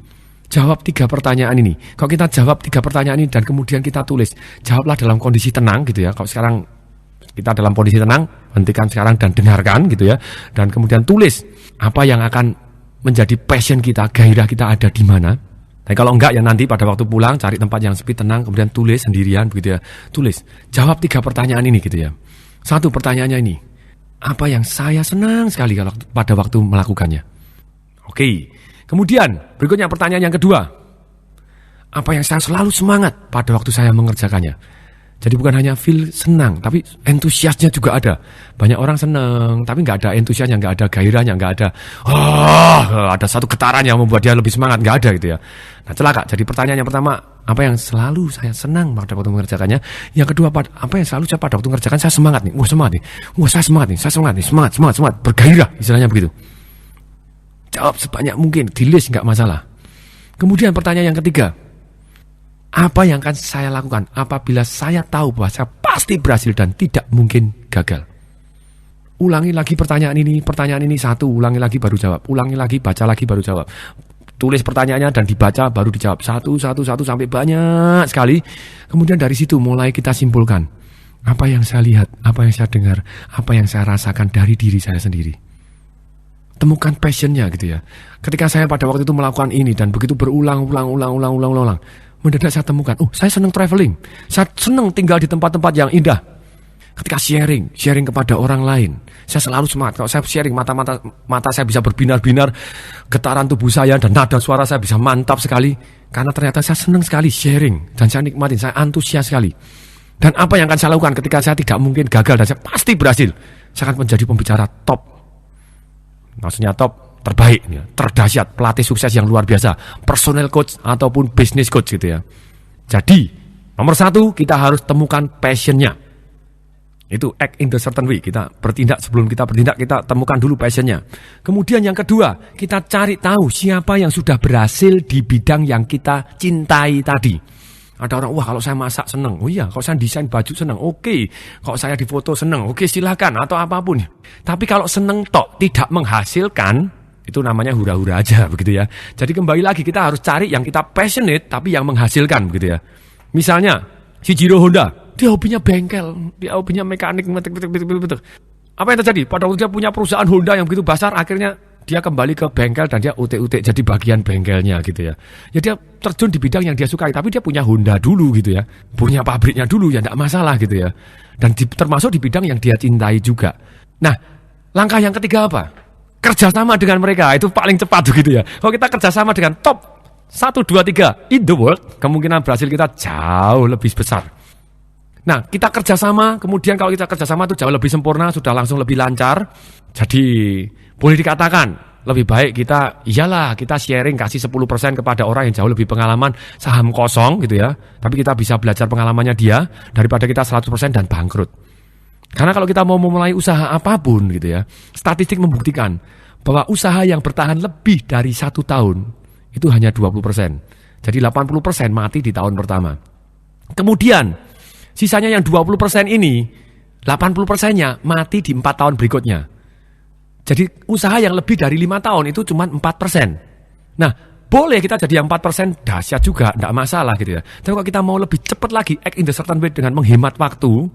jawab 3 pertanyaan ini. Kalau kita jawab 3 pertanyaan ini dan kemudian kita tulis, jawablah dalam kondisi tenang gitu ya. Kalau sekarang kita dalam kondisi tenang, hentikan sekarang dan dengarkan gitu ya. Dan kemudian tulis apa yang akan menjadi passion kita, gairah kita ada di mana. Tapi kalau enggak ya nanti pada waktu pulang cari tempat yang sepi, tenang, kemudian tulis sendirian begitu ya. Tulis, jawab 3 pertanyaan ini gitu ya. 1 pertanyaannya ini, apa yang saya senang sekali kalau pada waktu melakukannya. Oke. Kemudian berikutnya pertanyaan yang kedua, apa yang saya selalu semangat pada waktu saya mengerjakannya. Jadi bukan hanya feel senang, tapi entusiasnya juga ada. Banyak orang senang, tapi nggak ada entusiasnya, nggak ada gairahnya, nggak ada ada satu getaran yang membuat dia lebih semangat, nggak ada gitu ya. Nah celaka. Jadi pertanyaan yang pertama, apa yang selalu saya senang pada waktu mengerjakannya. Yang kedua, apa yang selalu saya pada waktu mengerjakan saya semangat nih. Wah semangat nih, wah saya semangat nih, semangat, bergairah istilahnya begitu. Jawab sebanyak mungkin, di list nggak masalah. Kemudian pertanyaan yang ketiga, apa yang akan saya lakukan apabila saya tahu bahwa saya pasti berhasil dan tidak mungkin gagal? Ulangi lagi pertanyaan ini 1, ulangi lagi baru jawab. Ulangi lagi, baca lagi baru jawab. Tulis pertanyaannya dan dibaca baru dijawab. Satu sampai banyak sekali. Kemudian dari situ mulai kita simpulkan. Apa yang saya lihat, apa yang saya dengar, apa yang saya rasakan dari diri saya sendiri. Temukan passionnya gitu ya. Ketika saya pada waktu itu melakukan ini dan begitu berulang, mendadak saya temukan, saya senang traveling, saya senang tinggal di tempat-tempat yang indah. Ketika sharing kepada orang lain, saya selalu semangat. Kalau saya sharing, mata saya bisa berbinar-binar, getaran tubuh saya dan nada suara saya bisa mantap sekali, karena ternyata saya senang sekali sharing dan saya nikmatin, saya antusias sekali. Dan apa yang akan saya lakukan ketika saya tidak mungkin gagal dan saya pasti berhasil? Saya akan menjadi pembicara top. Maksudnya top, terbaik, ya, terdahsyat, pelatih sukses yang luar biasa, personal coach ataupun business coach gitu ya. Jadi nomor 1 kita harus temukan passionnya. Itu act in the certain way. Kita bertindak, sebelum kita bertindak kita temukan dulu passionnya. Kemudian yang kedua, kita cari tahu siapa yang sudah berhasil di bidang yang kita cintai tadi. Ada orang, wah kalau saya masak seneng, oh iya, kalau saya desain baju seneng, oke. Kalau saya di foto seneng, oke silakan, atau apapun. Tapi kalau seneng tok tidak menghasilkan, itu namanya hura-hura aja begitu ya. Jadi kembali lagi kita harus cari yang kita passionate tapi yang menghasilkan begitu ya. Misalnya Shijiro Honda, dia hobinya bengkel, dia hobinya mekanik. Apa yang terjadi? Pada waktu dia punya perusahaan Honda yang begitu besar, akhirnya dia kembali ke bengkel dan dia utek-utek jadi bagian bengkelnya gitu ya. Ya dia terjun di bidang yang dia sukai, tapi dia punya Honda dulu gitu ya. Punya pabriknya dulu ya, tidak masalah gitu ya. Dan termasuk di bidang yang dia cintai juga. Nah, langkah yang ketiga apa? Kerjasama dengan mereka, itu paling cepat begitu ya. Kalau kita kerjasama dengan top 1, 2, 3 in the world, kemungkinan berhasil kita jauh lebih besar. Nah, kita kerjasama, kemudian kalau kita kerjasama itu jauh lebih sempurna, sudah langsung lebih lancar. Jadi boleh dikatakan lebih baik kita sharing, kasih 10% kepada orang yang jauh lebih pengalaman, saham kosong gitu ya. Tapi kita bisa belajar pengalamannya dia daripada kita 100% dan bangkrut. Karena kalau kita mau memulai usaha apapun gitu ya, statistik membuktikan bahwa usaha yang bertahan lebih dari 1 tahun itu hanya 20%. Jadi 80% mati di tahun pertama. Kemudian sisanya yang 20% ini, 80%-nya mati di 4 tahun berikutnya. Jadi usaha yang lebih dari 5 tahun itu cuma 4%. Nah, boleh kita jadi yang 4%, dahsyat juga, tidak masalah gitu ya. Tapi kalau kita mau lebih cepat lagi, act in the certain way dengan menghemat waktu,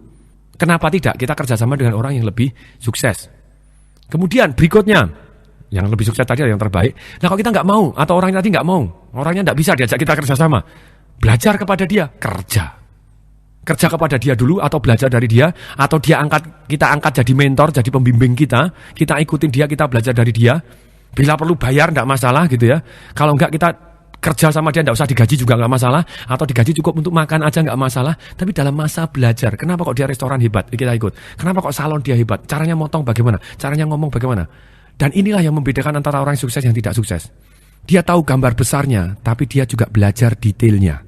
kenapa tidak kita kerjasama dengan orang yang lebih sukses. Kemudian berikutnya, yang lebih sukses tadi yang terbaik. Nah kalau kita nggak mau, atau orangnya tadi nggak mau, orangnya nggak bisa diajak kita kerjasama, belajar kepada dia, kerja kepada dia dulu, atau belajar dari dia, atau kita angkat jadi mentor, jadi pembimbing kita ikutin dia, kita belajar dari dia. Bila perlu bayar nggak masalah gitu ya. Kalau nggak kita Kerja sama dia nggak usah digaji juga nggak masalah, atau digaji cukup untuk makan aja nggak masalah. Tapi dalam masa belajar, kenapa kok dia restoran hebat, kita ikut. Kenapa kok salon dia hebat, caranya motong bagaimana, caranya ngomong bagaimana. Dan inilah yang membedakan antara orang sukses yang tidak sukses. Dia tahu gambar besarnya, tapi dia juga belajar detailnya.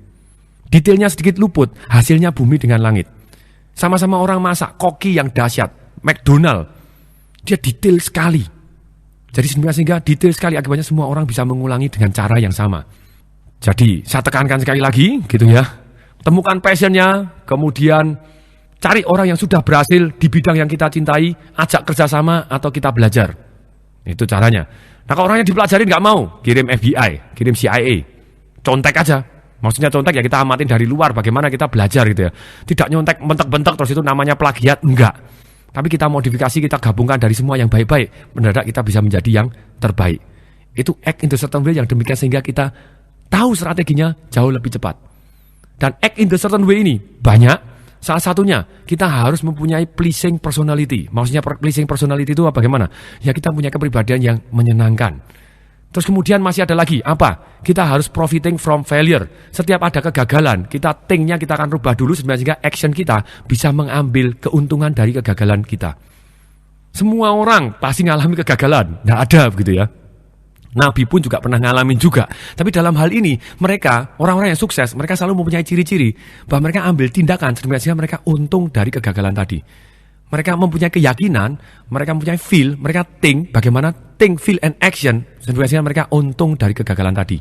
Detailnya sedikit luput, hasilnya bumi dengan langit. Sama-sama orang masak, koki yang dahsyat, McDonald, dia detail sekali. Jadi sehingga detail sekali, akibatnya semua orang bisa mengulangi dengan cara yang sama. Jadi saya tekankan sekali lagi gitu ya. Temukan passionnya, kemudian cari orang yang sudah berhasil di bidang yang kita cintai, ajak kerjasama atau kita belajar. Itu caranya. Nah kalau orangnya dipelajarin nggak mau, kirim FBI, kirim CIA, contek aja. Maksudnya contek ya kita amatin dari luar bagaimana kita belajar gitu ya. Tidak nyontek bentek-bentek terus itu namanya plagiat, enggak. Tapi kita modifikasi, kita gabungkan dari semua yang baik-baik. Mendadak kita bisa menjadi yang terbaik. Itu act in the certain way yang demikian sehingga kita tahu strateginya jauh lebih cepat. Dan act in the certain way ini banyak. Salah satunya kita harus mempunyai pleasing personality. Maksudnya pleasing personality itu bagaimana? Ya kita punya kepribadian yang menyenangkan. Terus kemudian masih ada lagi, apa? Kita harus profiting from failure. Setiap ada kegagalan, kita think-nya kita akan rubah dulu sehingga action kita bisa mengambil keuntungan dari kegagalan kita. Semua orang pasti ngalami kegagalan, nggak ada begitu ya. Nabi pun juga pernah ngalamin juga. Tapi dalam hal ini, mereka, orang-orang yang sukses, mereka selalu mempunyai ciri-ciri bahwa mereka ambil tindakan sehingga mereka untung dari kegagalan tadi. Mereka mempunyai keyakinan, mereka mempunyai feel, mereka think, bagaimana think, feel, and action, sehingga mereka untung dari kegagalan tadi.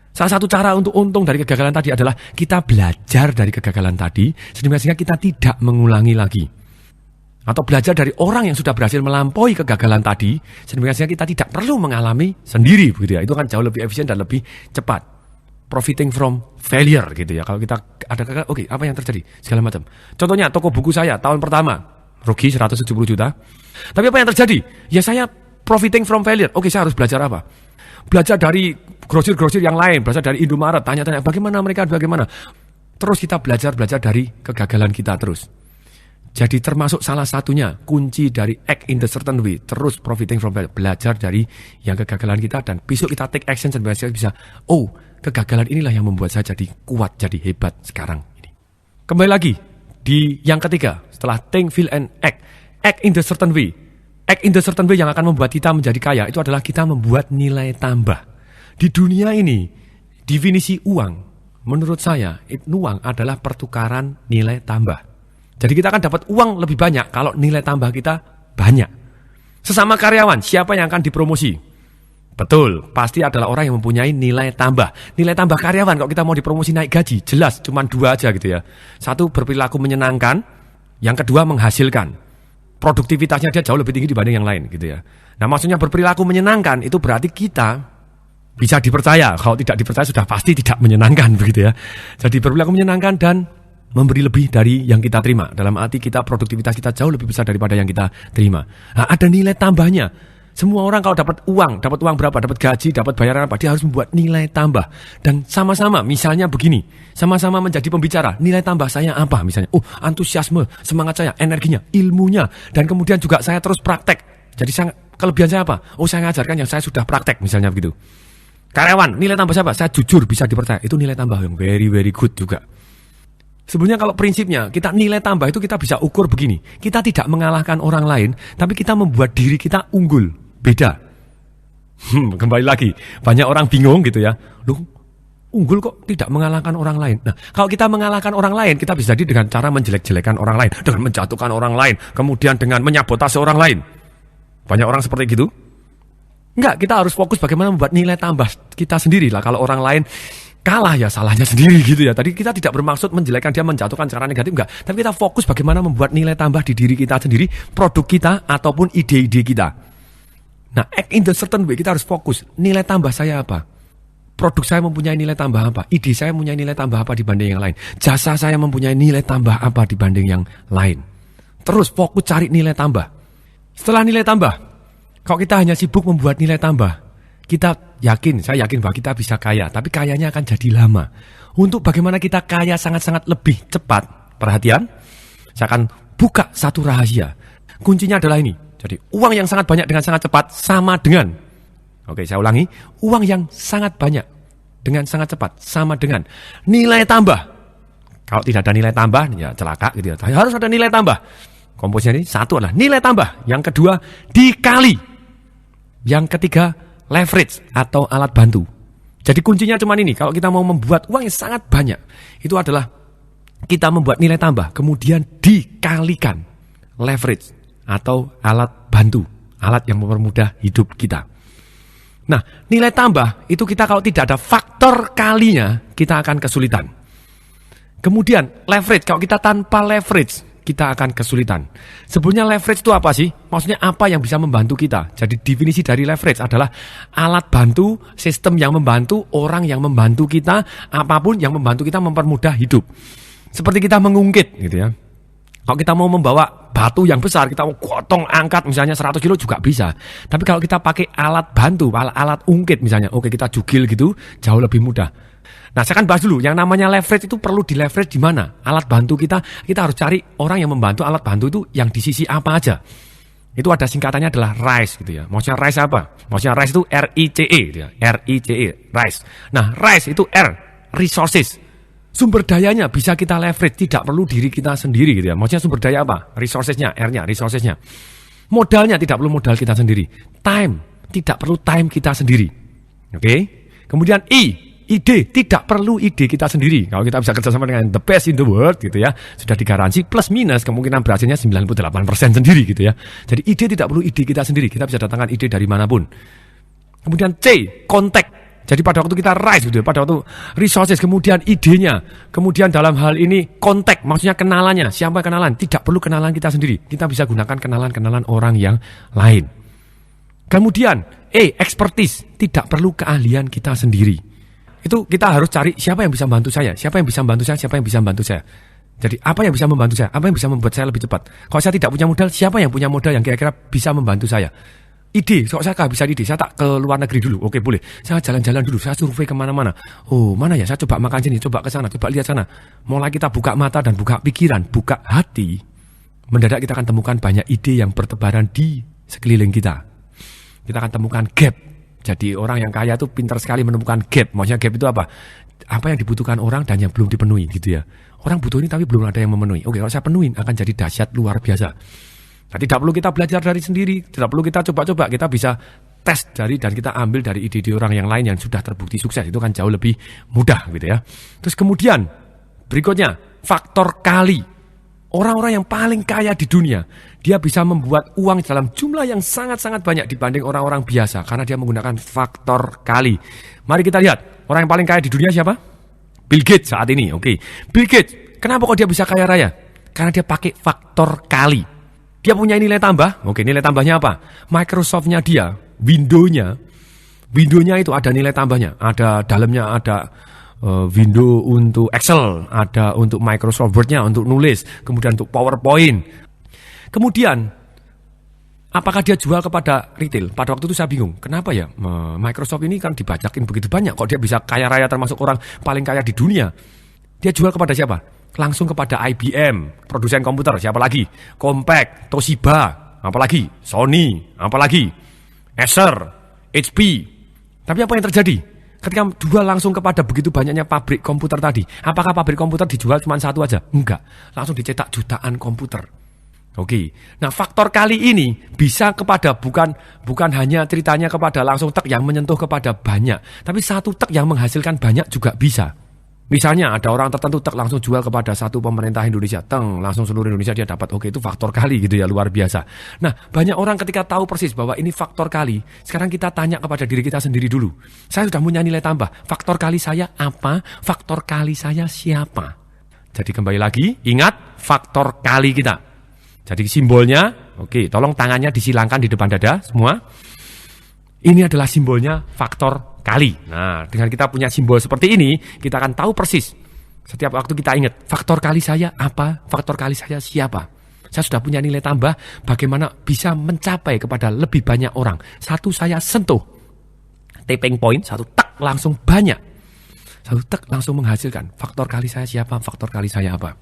Salah satu cara untuk untung dari kegagalan tadi adalah kita belajar dari kegagalan tadi, sehingga kita tidak mengulangi lagi. Atau belajar dari orang yang sudah berhasil melampaui kegagalan tadi, sehingga kita tidak perlu mengalami sendiri, begitu ya. Itu kan jauh lebih efisien dan lebih cepat. Profiting from failure, gitu ya. Kalau kita ada kegagalan, oke, apa yang terjadi? Segala macam. Contohnya, toko buku saya tahun pertama, rugi 170 juta. Tapi apa yang terjadi? Ya saya profiting from failure. Oke, saya harus belajar apa? Belajar dari grosir-grosir yang lain, belajar dari Indomaret, tanya-tanya bagaimana mereka, bagaimana. Terus kita belajar dari kegagalan kita terus. Jadi termasuk salah satunya kunci dari act in the certain way, terus profiting from failure, belajar dari yang kegagalan kita dan besok kita take action dan bisa, oh kegagalan inilah yang membuat saya jadi kuat, jadi hebat sekarang ini. Kembali lagi di yang ketiga, setelah think, feel, and act in the certain way. Act in the certain way yang akan membuat kita menjadi kaya itu adalah kita membuat nilai tambah. Di dunia ini, definisi uang, menurut saya, uang adalah pertukaran nilai tambah. Jadi kita akan dapat uang lebih banyak kalau nilai tambah kita banyak. Sesama karyawan, siapa yang akan dipromosi? Betul, pasti adalah orang yang mempunyai nilai tambah. Nilai tambah karyawan, kalau kita mau dipromosi naik gaji, jelas cuma dua aja gitu ya. Satu, berperilaku menyenangkan. Yang kedua, menghasilkan. Produktivitasnya dia jauh lebih tinggi dibanding yang lain gitu ya. Nah maksudnya berperilaku menyenangkan, itu berarti kita bisa dipercaya. Kalau tidak dipercaya sudah pasti tidak menyenangkan begitu ya. Jadi berperilaku menyenangkan dan memberi lebih dari yang kita terima. Dalam arti kita, produktivitas kita jauh lebih besar daripada yang kita terima. Nah, ada nilai tambahnya. Semua orang kalau dapat uang berapa, dapat gaji, dapat bayaran apa, dia harus membuat nilai tambah. Dan sama-sama, misalnya begini, sama-sama menjadi pembicara, nilai tambah saya apa misalnya? Oh, antusiasme, semangat saya, energinya, ilmunya, dan kemudian juga saya terus praktek. Jadi kelebihan saya apa? Oh, saya ngajarkan yang saya sudah praktek, misalnya begitu. Karyawan, nilai tambah siapa? Saya jujur, bisa dipercaya. Itu nilai tambah yang very, very good juga. Sebenarnya kalau prinsipnya, kita nilai tambah itu kita bisa ukur begini. Kita tidak mengalahkan orang lain, tapi kita membuat diri kita unggul, beda. Kembali lagi, banyak orang bingung gitu ya. Loh, unggul kok tidak mengalahkan orang lain? Nah, kalau kita mengalahkan orang lain, kita bisa jadi dengan cara menjelek-jelekan orang lain, dengan menjatuhkan orang lain, kemudian dengan menyabotase orang lain. Banyak orang seperti gitu. Enggak, kita harus fokus bagaimana membuat nilai tambah kita sendiri lah. Kalau orang lain kalah ya salahnya sendiri gitu ya. Tadi kita tidak bermaksud menjelekkan dia, menjatuhkan secara negatif, enggak. Tapi kita fokus bagaimana membuat nilai tambah di diri kita sendiri, produk kita ataupun ide-ide kita. Nah, act in the certain way, kita harus fokus. Nilai tambah saya apa? Produk saya mempunyai nilai tambah apa? Ide saya mempunyai nilai tambah apa dibanding yang lain? Jasa saya mempunyai nilai tambah apa dibanding yang lain? Terus fokus cari nilai tambah. Setelah nilai tambah, kalau kita hanya sibuk membuat nilai tambah, saya yakin bahwa kita bisa kaya, tapi kayanya akan jadi lama. Untuk bagaimana kita kaya sangat-sangat lebih cepat, perhatian, saya akan buka satu rahasia. Kuncinya adalah ini. Jadi uang yang sangat banyak dengan sangat cepat sama dengan, oke saya ulangi, uang yang sangat banyak dengan sangat cepat sama dengan nilai tambah. Kalau tidak ada nilai tambah, ya celaka gitu ya. Harus ada nilai tambah. Komposisinya ini satu adalah nilai tambah, yang kedua dikali, yang ketiga leverage atau alat bantu. Jadi kuncinya cuma ini, kalau kita mau membuat uang yang sangat banyak, itu adalah kita membuat nilai tambah, kemudian dikalikan leverage atau alat bantu, alat yang mempermudah hidup kita. Nah, nilai tambah itu kita kalau tidak ada faktor kalinya, kita akan kesulitan. Kemudian leverage, kalau kita tanpa leverage, kita akan kesulitan. Sebenarnya leverage itu apa sih? Maksudnya apa yang bisa membantu kita? Jadi definisi dari leverage adalah alat bantu, sistem yang membantu, orang yang membantu kita, apapun yang membantu kita mempermudah hidup. Seperti kita mengungkit gitu ya. Kalau kita mau membawa batu yang besar, kita mau gotong angkat misalnya 100 kilo juga bisa. Tapi kalau kita pakai alat bantu, alat ungkit misalnya, oke kita jugil gitu, jauh lebih mudah. Nah, saya akan bahas dulu, yang namanya leverage itu perlu di leverage di mana? Alat bantu kita harus cari orang yang membantu alat bantu itu yang di sisi apa aja. Itu ada singkatannya adalah RISE gitu ya. Maksudnya RISE apa? Maksudnya RISE itu R-I-C-E gitu ya. R-I-C-E, RISE. Nah, RISE itu R, resources. Sumber dayanya bisa kita leverage, tidak perlu diri kita sendiri gitu ya. Maksudnya sumber daya apa? Resourcesnya, R-nya, resourcesnya. Modalnya tidak perlu modal kita sendiri. Time, tidak perlu time kita sendiri. Oke? Kemudian ide, tidak perlu ide kita sendiri. Kalau kita bisa kerjasama dengan the best in the world gitu ya, sudah digaransi plus minus kemungkinan berhasilnya 98% sendiri gitu ya. Jadi ide tidak perlu ide kita sendiri, kita bisa datangkan ide dari manapun. Kemudian C, kontak. Jadi pada waktu kita rise gitu ya, pada waktu resources, kemudian idenya, kemudian dalam hal ini kontak, maksudnya kenalannya. Siapa kenalan? Tidak perlu kenalan kita sendiri. Kita bisa gunakan kenalan-kenalan orang yang lain. Kemudian expertise, tidak perlu keahlian kita sendiri. Itu kita harus cari siapa yang bisa membantu saya, siapa yang bisa membantu saya, siapa yang bisa membantu saya. Jadi apa yang bisa membantu saya, apa yang bisa membuat saya lebih cepat. Kalau saya tidak punya modal, siapa yang punya modal yang kira-kira bisa membantu saya. Ide, kalau saya kehabisan ide, saya tak ke luar negeri dulu, oke boleh. Saya jalan-jalan dulu, saya survei kemana-mana. Oh mana ya, saya coba makan sini, coba ke sana, coba lihat sana. Mulai kita buka mata dan buka pikiran, buka hati, mendadak kita akan temukan banyak ide yang bertebaran di sekeliling kita. Kita akan temukan gap. Jadi orang yang kaya itu pintar sekali menemukan gap. Maksudnya gap itu apa? Apa yang dibutuhkan orang dan yang belum dipenuhi gitu ya. Orang butuh ini tapi belum ada yang memenuhi. Oke, kalau saya penuhin akan jadi dahsyat luar biasa. Nah, tidak perlu kita belajar dari sendiri, tidak perlu kita coba-coba, kita bisa tes dari dan kita ambil dari ide-ide orang yang lain yang sudah terbukti sukses. Itu kan jauh lebih mudah gitu ya. Terus kemudian berikutnya faktor kali. Orang-orang yang paling kaya di dunia, dia bisa membuat uang dalam jumlah yang sangat-sangat banyak dibanding orang-orang biasa karena dia menggunakan faktor kali. Mari kita lihat, orang yang paling kaya di dunia siapa? Bill Gates saat ini. Oke. Bill Gates, kenapa kok dia bisa kaya raya? Karena dia pakai faktor kali. Dia punya nilai tambah. Oke, nilai tambahnya apa? Microsoft-nya dia, Windows-nya itu ada nilai tambahnya. Ada dalamnya ada window untuk Excel, ada untuk Microsoft Word-nya untuk nulis, kemudian untuk PowerPoint. Kemudian apakah dia jual kepada retail? Pada waktu itu saya bingung, kenapa ya Microsoft ini kan dibajakin begitu banyak, kok dia bisa kaya raya termasuk orang paling kaya di dunia? Dia jual kepada siapa? Langsung kepada IBM, produsen komputer, siapa lagi? Compaq, Toshiba, apalagi? Sony, apalagi? Acer, HP. Tapi apa yang terjadi? Ketika jual langsung kepada begitu banyaknya pabrik komputer tadi, apakah pabrik komputer dijual cuma satu aja? Enggak, langsung dicetak jutaan komputer. Oke, nah faktor kali ini bisa kepada bukan hanya ceritanya kepada langsung tek yang menyentuh kepada banyak, tapi satu tek yang menghasilkan banyak juga bisa. Misalnya ada orang tertentu langsung jual kepada satu pemerintah Indonesia, langsung seluruh Indonesia dia dapat. Oke, itu faktor kali gitu ya, luar biasa. Nah, banyak orang ketika tahu persis bahwa ini faktor kali, sekarang kita tanya kepada diri kita sendiri dulu. Saya sudah punya nilai tambah, faktor kali saya apa? Faktor kali saya siapa? Jadi kembali lagi, ingat faktor kali kita. Jadi simbolnya, oke, tolong tangannya disilangkan di depan dada semua. Ini adalah simbolnya faktor kali. Nah, dengan kita punya simbol seperti ini, kita akan tahu persis. Setiap waktu kita ingat, faktor kali saya apa? Faktor kali saya siapa? Saya sudah punya nilai tambah, bagaimana bisa mencapai kepada lebih banyak orang. Satu saya sentuh, tapping point, satu tak langsung banyak. Satu tak langsung menghasilkan. Faktor kali saya siapa? Faktor kali saya apa?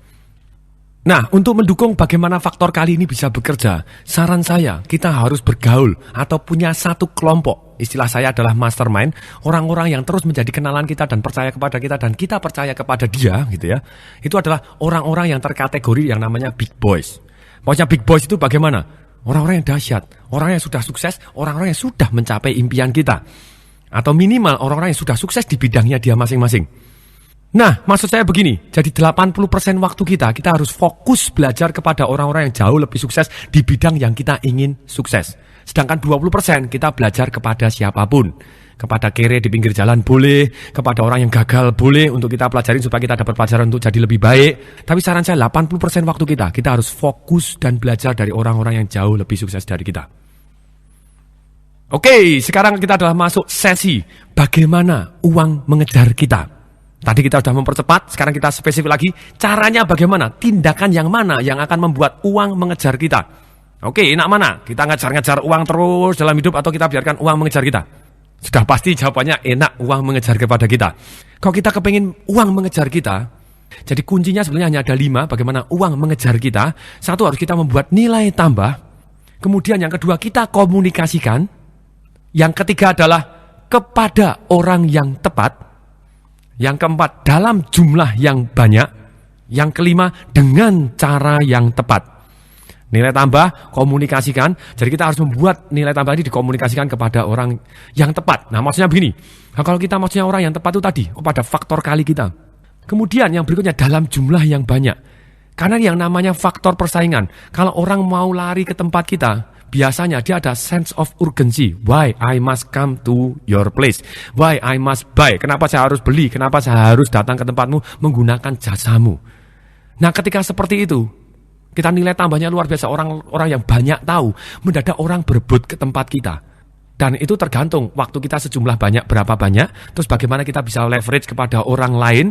Nah, untuk mendukung bagaimana faktor kali ini bisa bekerja, saran saya, kita harus bergaul atau punya satu kelompok. Istilah saya adalah mastermind, orang-orang yang terus menjadi kenalan kita dan percaya kepada kita dan kita percaya kepada dia, gitu ya. Itu adalah orang-orang yang terkategori yang namanya big boys. Maksudnya big boys itu bagaimana? Orang-orang yang dahsyat, orang yang sudah sukses, orang-orang yang sudah mencapai impian kita. Atau minimal orang-orang yang sudah sukses di bidangnya dia masing-masing. Nah, maksud saya begini, jadi 80% waktu kita harus fokus belajar kepada orang-orang yang jauh lebih sukses di bidang yang kita ingin sukses. Sedangkan 20% kita belajar kepada siapapun. Kepada kere di pinggir jalan boleh, kepada orang yang gagal boleh untuk kita pelajarin supaya kita dapat pelajaran untuk jadi lebih baik. Tapi saran saya 80% waktu kita harus fokus dan belajar dari orang-orang yang jauh lebih sukses dari kita. Oke, sekarang kita adalah masuk sesi bagaimana uang mengejar kita. Tadi kita sudah mempercepat, sekarang kita spesifik lagi. Caranya bagaimana? Tindakan yang mana yang akan membuat uang mengejar kita? Oke, enak mana? Kita ngejar-ngejar uang terus dalam hidup atau kita biarkan uang mengejar kita? Sudah pasti jawabannya enak, uang mengejar kepada kita. Kalau kita kepingin uang mengejar kita, jadi kuncinya sebenarnya hanya ada 5 bagaimana uang mengejar kita. Satu, harus kita membuat nilai tambah. Kemudian yang kedua, kita komunikasikan. Yang ketiga adalah kepada orang yang tepat. Yang keempat, dalam jumlah yang banyak. Yang kelima, dengan cara yang tepat. Nilai tambah, komunikasikan. Jadi kita harus membuat nilai tambah ini dikomunikasikan kepada orang yang tepat. Nah, maksudnya begini. Nah, kalau kita maksudnya orang yang tepat itu tadi, kepada faktor kali kita. Kemudian yang berikutnya, dalam jumlah yang banyak. Karena yang namanya faktor persaingan. Kalau orang mau lari ke tempat kita, biasanya dia ada sense of urgency. Why I must come to your place? Why I must buy? Kenapa saya harus beli? Kenapa saya harus datang ke tempatmu menggunakan jasamu? Nah, ketika seperti itu, kita nilai tambahnya luar biasa. Orang yang banyak tahu, mendadak orang berebut ke tempat kita. Dan itu tergantung waktu kita sejumlah banyak, berapa banyak. Terus bagaimana kita bisa leverage kepada orang lain.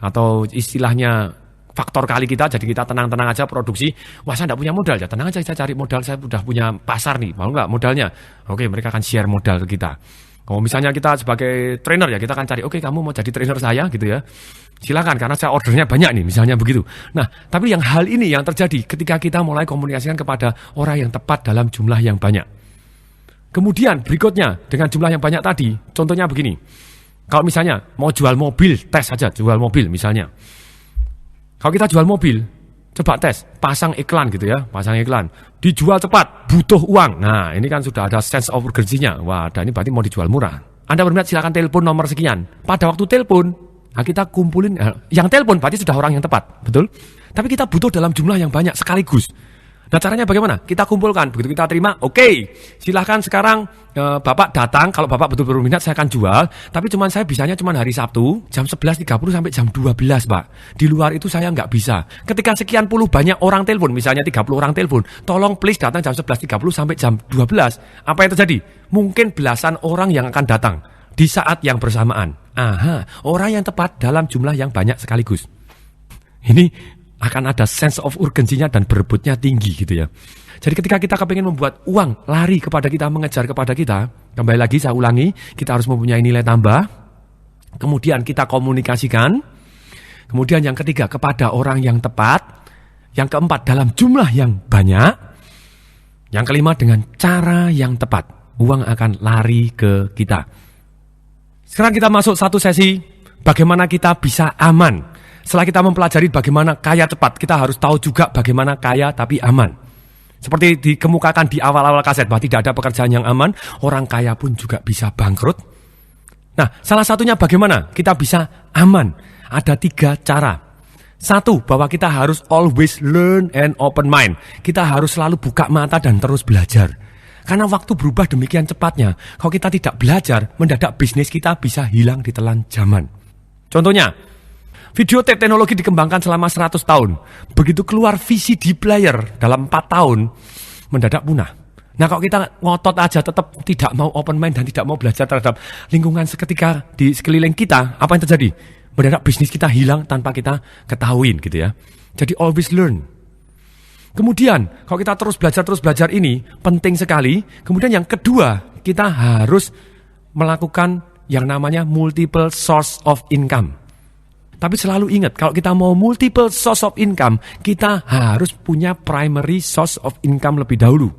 Atau istilahnya faktor kali kita, jadi kita tenang-tenang aja produksi. Wah, saya tidak punya modal, ya tenang aja, saya cari modal, saya sudah punya pasar nih, mau nggak modalnya? Oke, mereka akan share modal ke kita. Kalau misalnya kita sebagai trainer ya, kita akan cari, oke, kamu mau jadi trainer saya gitu ya, silakan, karena saya ordernya banyak nih, misalnya begitu. Nah, tapi yang hal ini yang terjadi ketika kita mulai komunikasikan kepada orang yang tepat dalam jumlah yang banyak. Kemudian berikutnya, dengan jumlah yang banyak tadi, contohnya begini, kalau misalnya mau jual mobil, tes saja, jual mobil misalnya. Kalau kita jual mobil, coba tes, pasang iklan gitu ya, pasang iklan. Dijual cepat, butuh uang. Nah, ini kan sudah ada sense of urgency-nya. Wah, dan ini berarti mau dijual murah. Anda berminat, silakan telepon nomor sekian. Pada waktu telepon, nah kita kumpulin, yang telepon berarti sudah orang yang tepat, betul? Tapi kita butuh dalam jumlah yang banyak sekaligus. Nah, caranya bagaimana? Kita kumpulkan, begitu kita terima, oke, silahkan sekarang Bapak datang, kalau Bapak betul-betul minat saya akan jual, tapi saya bisanya cuma hari Sabtu, jam 11.30 sampai jam 12, Pak. Di luar itu saya nggak bisa. Ketika sekian puluh banyak orang telepon, misalnya 30 orang telepon, tolong please datang jam 11.30 sampai jam 12. Apa yang terjadi? Mungkin belasan orang yang akan datang di saat yang bersamaan. Aha, orang yang tepat dalam jumlah yang banyak sekaligus. Ini akan ada sense of urgency-nya dan berebutnya tinggi gitu ya. Jadi ketika kita kepingin membuat uang lari kepada kita, mengejar kepada kita, kembali lagi saya ulangi, kita harus mempunyai nilai tambah, kemudian kita komunikasikan, kemudian yang ketiga kepada orang yang tepat, yang keempat dalam jumlah yang banyak, yang kelima dengan cara yang tepat, uang akan lari ke kita. Sekarang kita masuk satu sesi, bagaimana kita bisa aman. Setelah kita mempelajari bagaimana kaya cepat, kita harus tahu juga bagaimana kaya tapi aman. Seperti dikemukakan di awal-awal kaset, bahwa tidak ada pekerjaan yang aman, orang kaya pun juga bisa bangkrut. Nah, salah satunya bagaimana kita bisa aman? Ada 3 cara. Satu, bahwa kita harus always learn and open mind. Kita harus selalu buka mata dan terus belajar. Karena waktu berubah demikian cepatnya. Kalau kita tidak belajar, mendadak bisnis kita bisa hilang ditelan zaman. Contohnya, video tape teknologi dikembangkan selama 100 tahun. Begitu keluar VCD player dalam 4 tahun, mendadak punah. Nah, kalau kita ngotot aja tetap tidak mau open mind dan tidak mau belajar terhadap lingkungan seketika di sekeliling kita, apa yang terjadi? Mendadak bisnis kita hilang tanpa kita ketahuin gitu ya. Jadi always learn. Kemudian, kalau kita terus belajar ini, penting sekali. Kemudian yang kedua, kita harus melakukan yang namanya multiple source of income. Tapi selalu ingat, kalau kita mau multiple source of income, kita harus punya primary source of income lebih dahulu.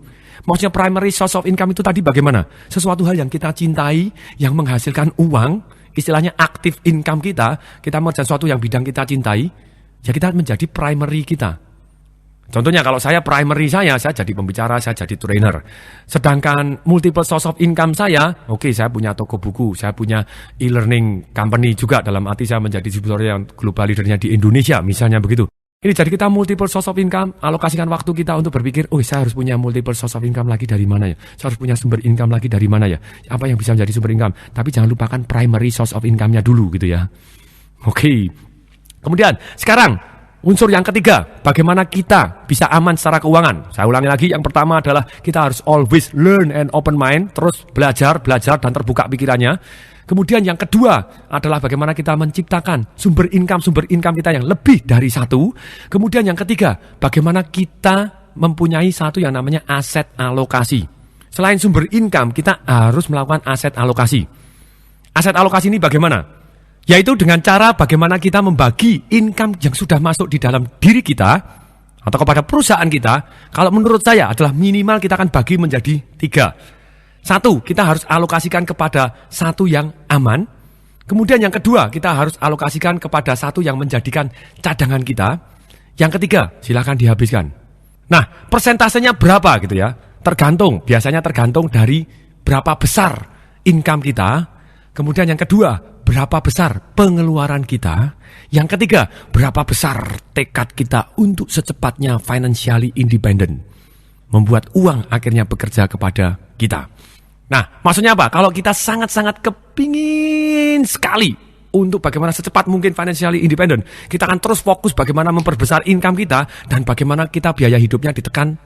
Maksudnya primary source of income itu tadi bagaimana? Sesuatu hal yang kita cintai, yang menghasilkan uang, istilahnya active income kita mengerjakan sesuatu yang bidang kita cintai, ya kita menjadi primary kita. Contohnya kalau saya primary saya jadi pembicara, saya jadi trainer. Sedangkan multiple source of income saya saya punya toko buku, saya punya e-learning company juga, dalam arti saya menjadi distributor yang global leadernya di Indonesia, misalnya begitu. Ini jadi kita multiple source of income, alokasikan waktu kita untuk berpikir, saya harus punya multiple source of income lagi dari mana ya? Saya harus punya sumber income lagi dari mana ya? Apa yang bisa menjadi sumber income? Tapi jangan lupakan primary source of income-nya dulu gitu ya. Kemudian sekarang unsur yang ketiga, bagaimana kita bisa aman secara keuangan. Saya ulangi lagi, yang pertama adalah kita harus always learn and open mind, terus belajar dan terbuka pikirannya. Kemudian yang kedua adalah bagaimana kita menciptakan sumber income kita yang lebih dari satu. Kemudian yang ketiga, bagaimana kita mempunyai satu yang namanya aset alokasi. Selain sumber income, kita harus melakukan aset alokasi. Aset alokasi ini bagaimana? Yaitu dengan cara bagaimana kita membagi income yang sudah masuk di dalam diri kita atau kepada perusahaan kita. Kalau menurut saya adalah minimal kita akan bagi menjadi 3. 1, kita harus alokasikan kepada satu yang aman. Kemudian yang kedua, kita harus alokasikan kepada satu yang menjadikan cadangan kita. Yang ketiga, silakan dihabiskan. Nah, persentasenya berapa gitu ya? Biasanya tergantung dari berapa besar income kita. Kemudian yang kedua, berapa besar pengeluaran kita. Yang ketiga, berapa besar tekad kita untuk secepatnya financially independent. Membuat uang akhirnya bekerja kepada kita. Nah, maksudnya apa? Kalau kita sangat-sangat kepingin sekali untuk bagaimana secepat mungkin financially independent, kita akan terus fokus bagaimana memperbesar income kita dan bagaimana kita biaya hidupnya ditekan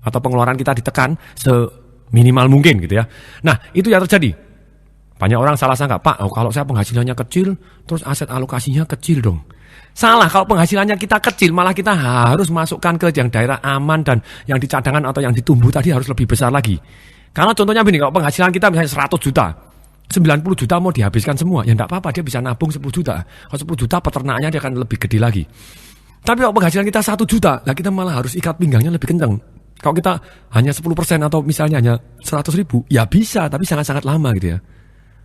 atau pengeluaran kita ditekan seminimal mungkin gitu ya. Nah, itu yang terjadi. Banyak orang salah sangka, Pak, kalau saya penghasilannya kecil, terus aset alokasinya kecil dong. Salah, kalau penghasilannya kita kecil, malah kita harus masukkan ke yang daerah aman dan yang di cadangan atau yang ditumbuh tadi harus lebih besar lagi. Karena contohnya begini, kalau penghasilan kita misalnya 100 juta, 90 juta mau dihabiskan semua, ya enggak apa-apa, dia bisa nabung 10 juta. Kalau 10 juta peternaknya dia akan lebih gede lagi. Tapi kalau penghasilan kita 1 juta, nah kita malah harus ikat pinggangnya lebih kencang. Kalau kita hanya 10% atau misalnya hanya 100 ribu, ya bisa, tapi sangat-sangat lama gitu ya.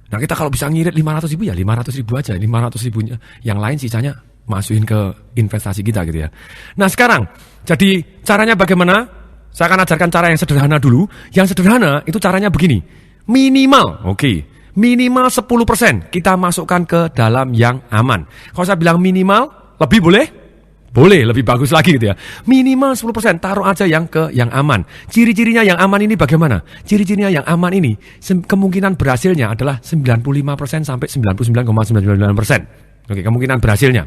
Nah kita kalau bisa ngirit 500 ribu ya 500 ribu aja, 500 ribunya. Yang lain sisanya masukin ke investasi kita gitu ya. Nah sekarang, jadi caranya bagaimana? Saya akan ajarkan cara yang sederhana dulu. Yang sederhana itu caranya begini. Minimal 10% kita masukkan ke dalam yang aman. Kalau saya bilang minimal, lebih boleh? Boleh, lebih bagus lagi gitu ya. Minimal 10% taruh aja yang ke yang aman. Ciri-cirinya yang aman ini bagaimana? Ciri-cirinya yang aman ini kemungkinan berhasilnya adalah 95% sampai 99,99%. Oke, kemungkinan berhasilnya.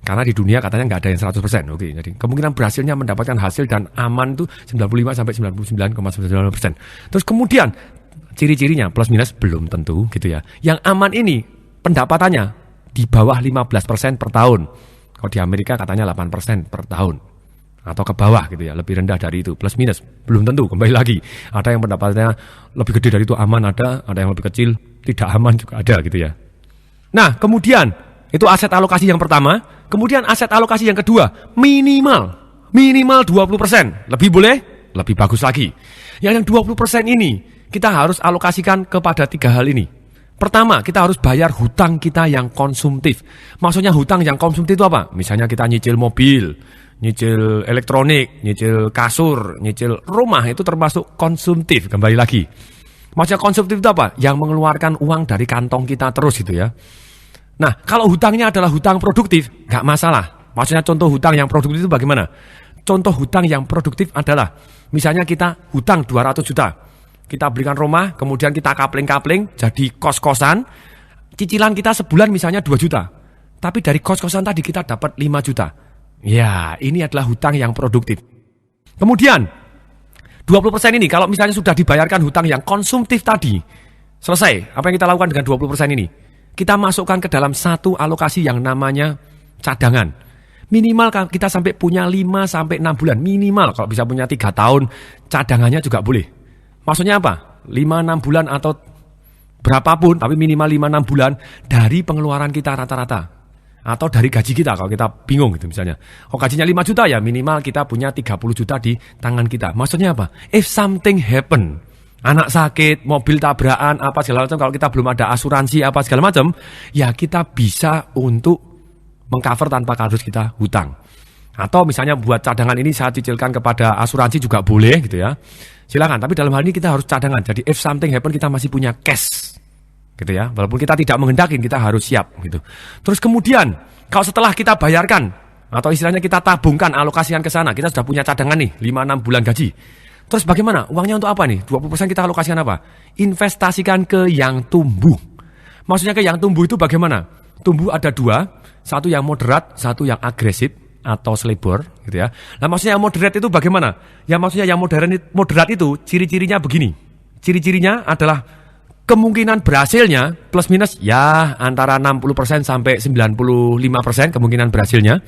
Karena di dunia katanya nggak ada yang 100%. Oke, jadi kemungkinan berhasilnya mendapatkan hasil dan aman itu 95 sampai 99,99%. Terus kemudian ciri-cirinya plus minus belum tentu gitu ya. Yang aman ini pendapatannya di bawah 15% per tahun. Kalau di Amerika katanya 8% per tahun. Atau ke bawah gitu ya, lebih rendah dari itu. Plus minus, belum tentu, kembali lagi. Ada yang pendapatannya lebih gede dari itu, aman ada yang lebih kecil, tidak aman juga ada gitu ya. Nah, kemudian, itu aset alokasi yang pertama. Kemudian aset alokasi yang kedua, minimal 20%. Lebih boleh, lebih bagus lagi. Yang 20% ini, kita harus alokasikan kepada 3 hal ini. Pertama, kita harus bayar hutang kita yang konsumtif. Maksudnya hutang yang konsumtif itu apa? Misalnya kita nyicil mobil, nyicil elektronik, nyicil kasur, nyicil rumah, itu termasuk konsumtif. Kembali lagi. Maksudnya konsumtif itu apa? Yang mengeluarkan uang dari kantong kita terus gitu ya. Nah, kalau hutangnya adalah hutang produktif, nggak masalah. Maksudnya contoh hutang yang produktif itu bagaimana? Contoh hutang yang produktif adalah, misalnya kita hutang 200 juta. Kita belikan rumah, kemudian kita kapling-kapling, jadi kos-kosan. Cicilan kita sebulan misalnya 2 juta. Tapi dari kos-kosan tadi kita dapat 5 juta. Ya, ini adalah hutang yang produktif. Kemudian, 20% ini kalau misalnya sudah dibayarkan hutang yang konsumtif tadi, selesai. Apa yang kita lakukan dengan 20% ini? Kita masukkan ke dalam satu alokasi yang namanya cadangan. Minimal kita sampai punya 5-6 bulan. Minimal, kalau bisa punya 3 tahun, cadangannya juga boleh. Maksudnya apa? 5-6 bulan atau berapapun, tapi minimal 5-6 bulan dari pengeluaran kita rata-rata. Atau dari gaji kita kalau kita bingung gitu misalnya. Oh gajinya 5 juta ya minimal kita punya 30 juta di tangan kita. Maksudnya apa? If something happen, anak sakit, mobil tabrakan, apa segala macam, kalau kita belum ada asuransi apa segala macam, ya kita bisa untuk mengcover tanpa harus kita hutang. Atau misalnya buat cadangan ini saya cicilkan kepada asuransi juga boleh gitu ya. Silakan, tapi dalam hal ini kita harus cadangan. Jadi if something happen kita masih punya cash. Gitu ya, walaupun kita tidak menghendaki kita harus siap gitu. Terus kemudian kalau setelah kita bayarkan atau istilahnya kita tabungkan alokasikan ke sana, kita sudah punya cadangan nih 5-6 bulan gaji. Terus bagaimana? Uangnya untuk apa nih? 20% kita alokasikan apa? Investasikan ke yang tumbuh. Maksudnya ke yang tumbuh itu bagaimana? Tumbuh ada 2, satu yang moderat, satu yang agresif atau selebor gitu ya. Nah maksudnya yang moderat itu bagaimana? Ya maksudnya yang moderat itu ciri-cirinya begini. Ciri-cirinya adalah kemungkinan berhasilnya plus minus ya antara 60% sampai 95% kemungkinan berhasilnya.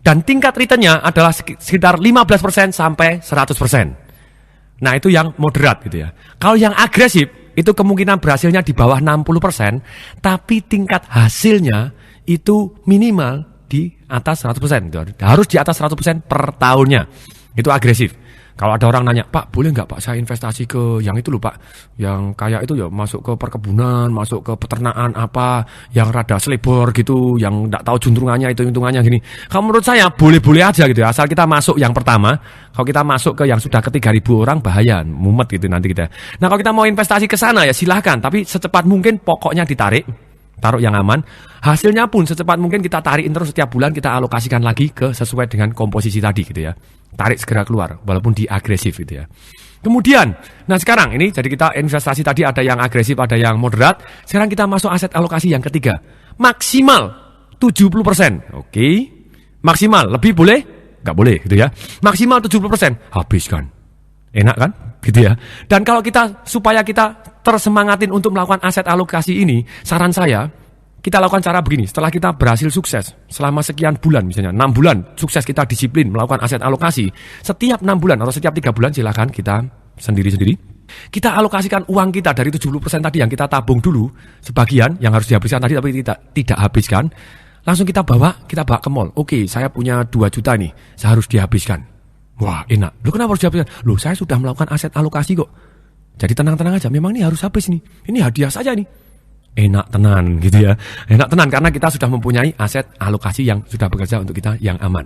Dan tingkat returnnya adalah sekitar 15% sampai 100%. Nah itu yang moderat gitu ya. Kalau yang agresif itu kemungkinan berhasilnya di bawah 60%, tapi tingkat hasilnya itu minimal di atas 100%. Gitu. Harus di atas 100% per tahunnya. Itu agresif. Kalau ada orang nanya, Pak boleh nggak Pak saya investasi ke yang itu loh Pak, yang kayak itu ya masuk ke perkebunan, masuk ke peternakan apa, yang rada selebor gitu, yang nggak tahu juntrungannya itu hitungannya gini. Kalau menurut saya boleh-boleh aja gitu ya, asal kita masuk yang pertama. Kalau kita masuk ke yang sudah ke 3.000 orang bahaya, mumet gitu nanti kita. Nah kalau kita mau investasi ke sana ya silahkan, tapi secepat mungkin pokoknya ditarik. Taruh yang aman, hasilnya pun secepat mungkin kita tarikin terus setiap bulan, kita alokasikan lagi ke sesuai dengan komposisi tadi gitu ya. Tarik segera keluar, walaupun di agresif gitu ya. Kemudian, nah sekarang ini jadi kita investasi tadi ada yang agresif, ada yang moderat. Sekarang kita masuk aset alokasi yang ketiga. Maksimal 70%. Oke. Maksimal, lebih boleh? Nggak boleh gitu ya. Maksimal 70%, habiskan. Enak kan? Gitu ya. Dan kalau kita supaya kita tersemangatin untuk melakukan aset alokasi ini, saran saya kita lakukan cara begini. Setelah kita berhasil sukses selama sekian bulan, misalnya 6 bulan sukses kita disiplin melakukan aset alokasi, setiap 6 bulan atau setiap 3 bulan silakan kita sendiri-sendiri kita alokasikan uang kita dari 70% tadi yang kita tabung dulu, sebagian yang harus dihabiskan tadi tapi tidak habiskan, langsung kita bawa ke mall. Oke, saya punya 2 juta nih, saya harus dihabiskan. Wah enak, lu kenapa harus dihabiskan? Loh saya sudah melakukan aset alokasi kok. Jadi tenang-tenang aja, memang ini harus habis nih, ini hadiah saja nih. Enak tenan gitu ya. Enak tenan karena kita sudah mempunyai aset alokasi yang sudah bekerja untuk kita yang aman.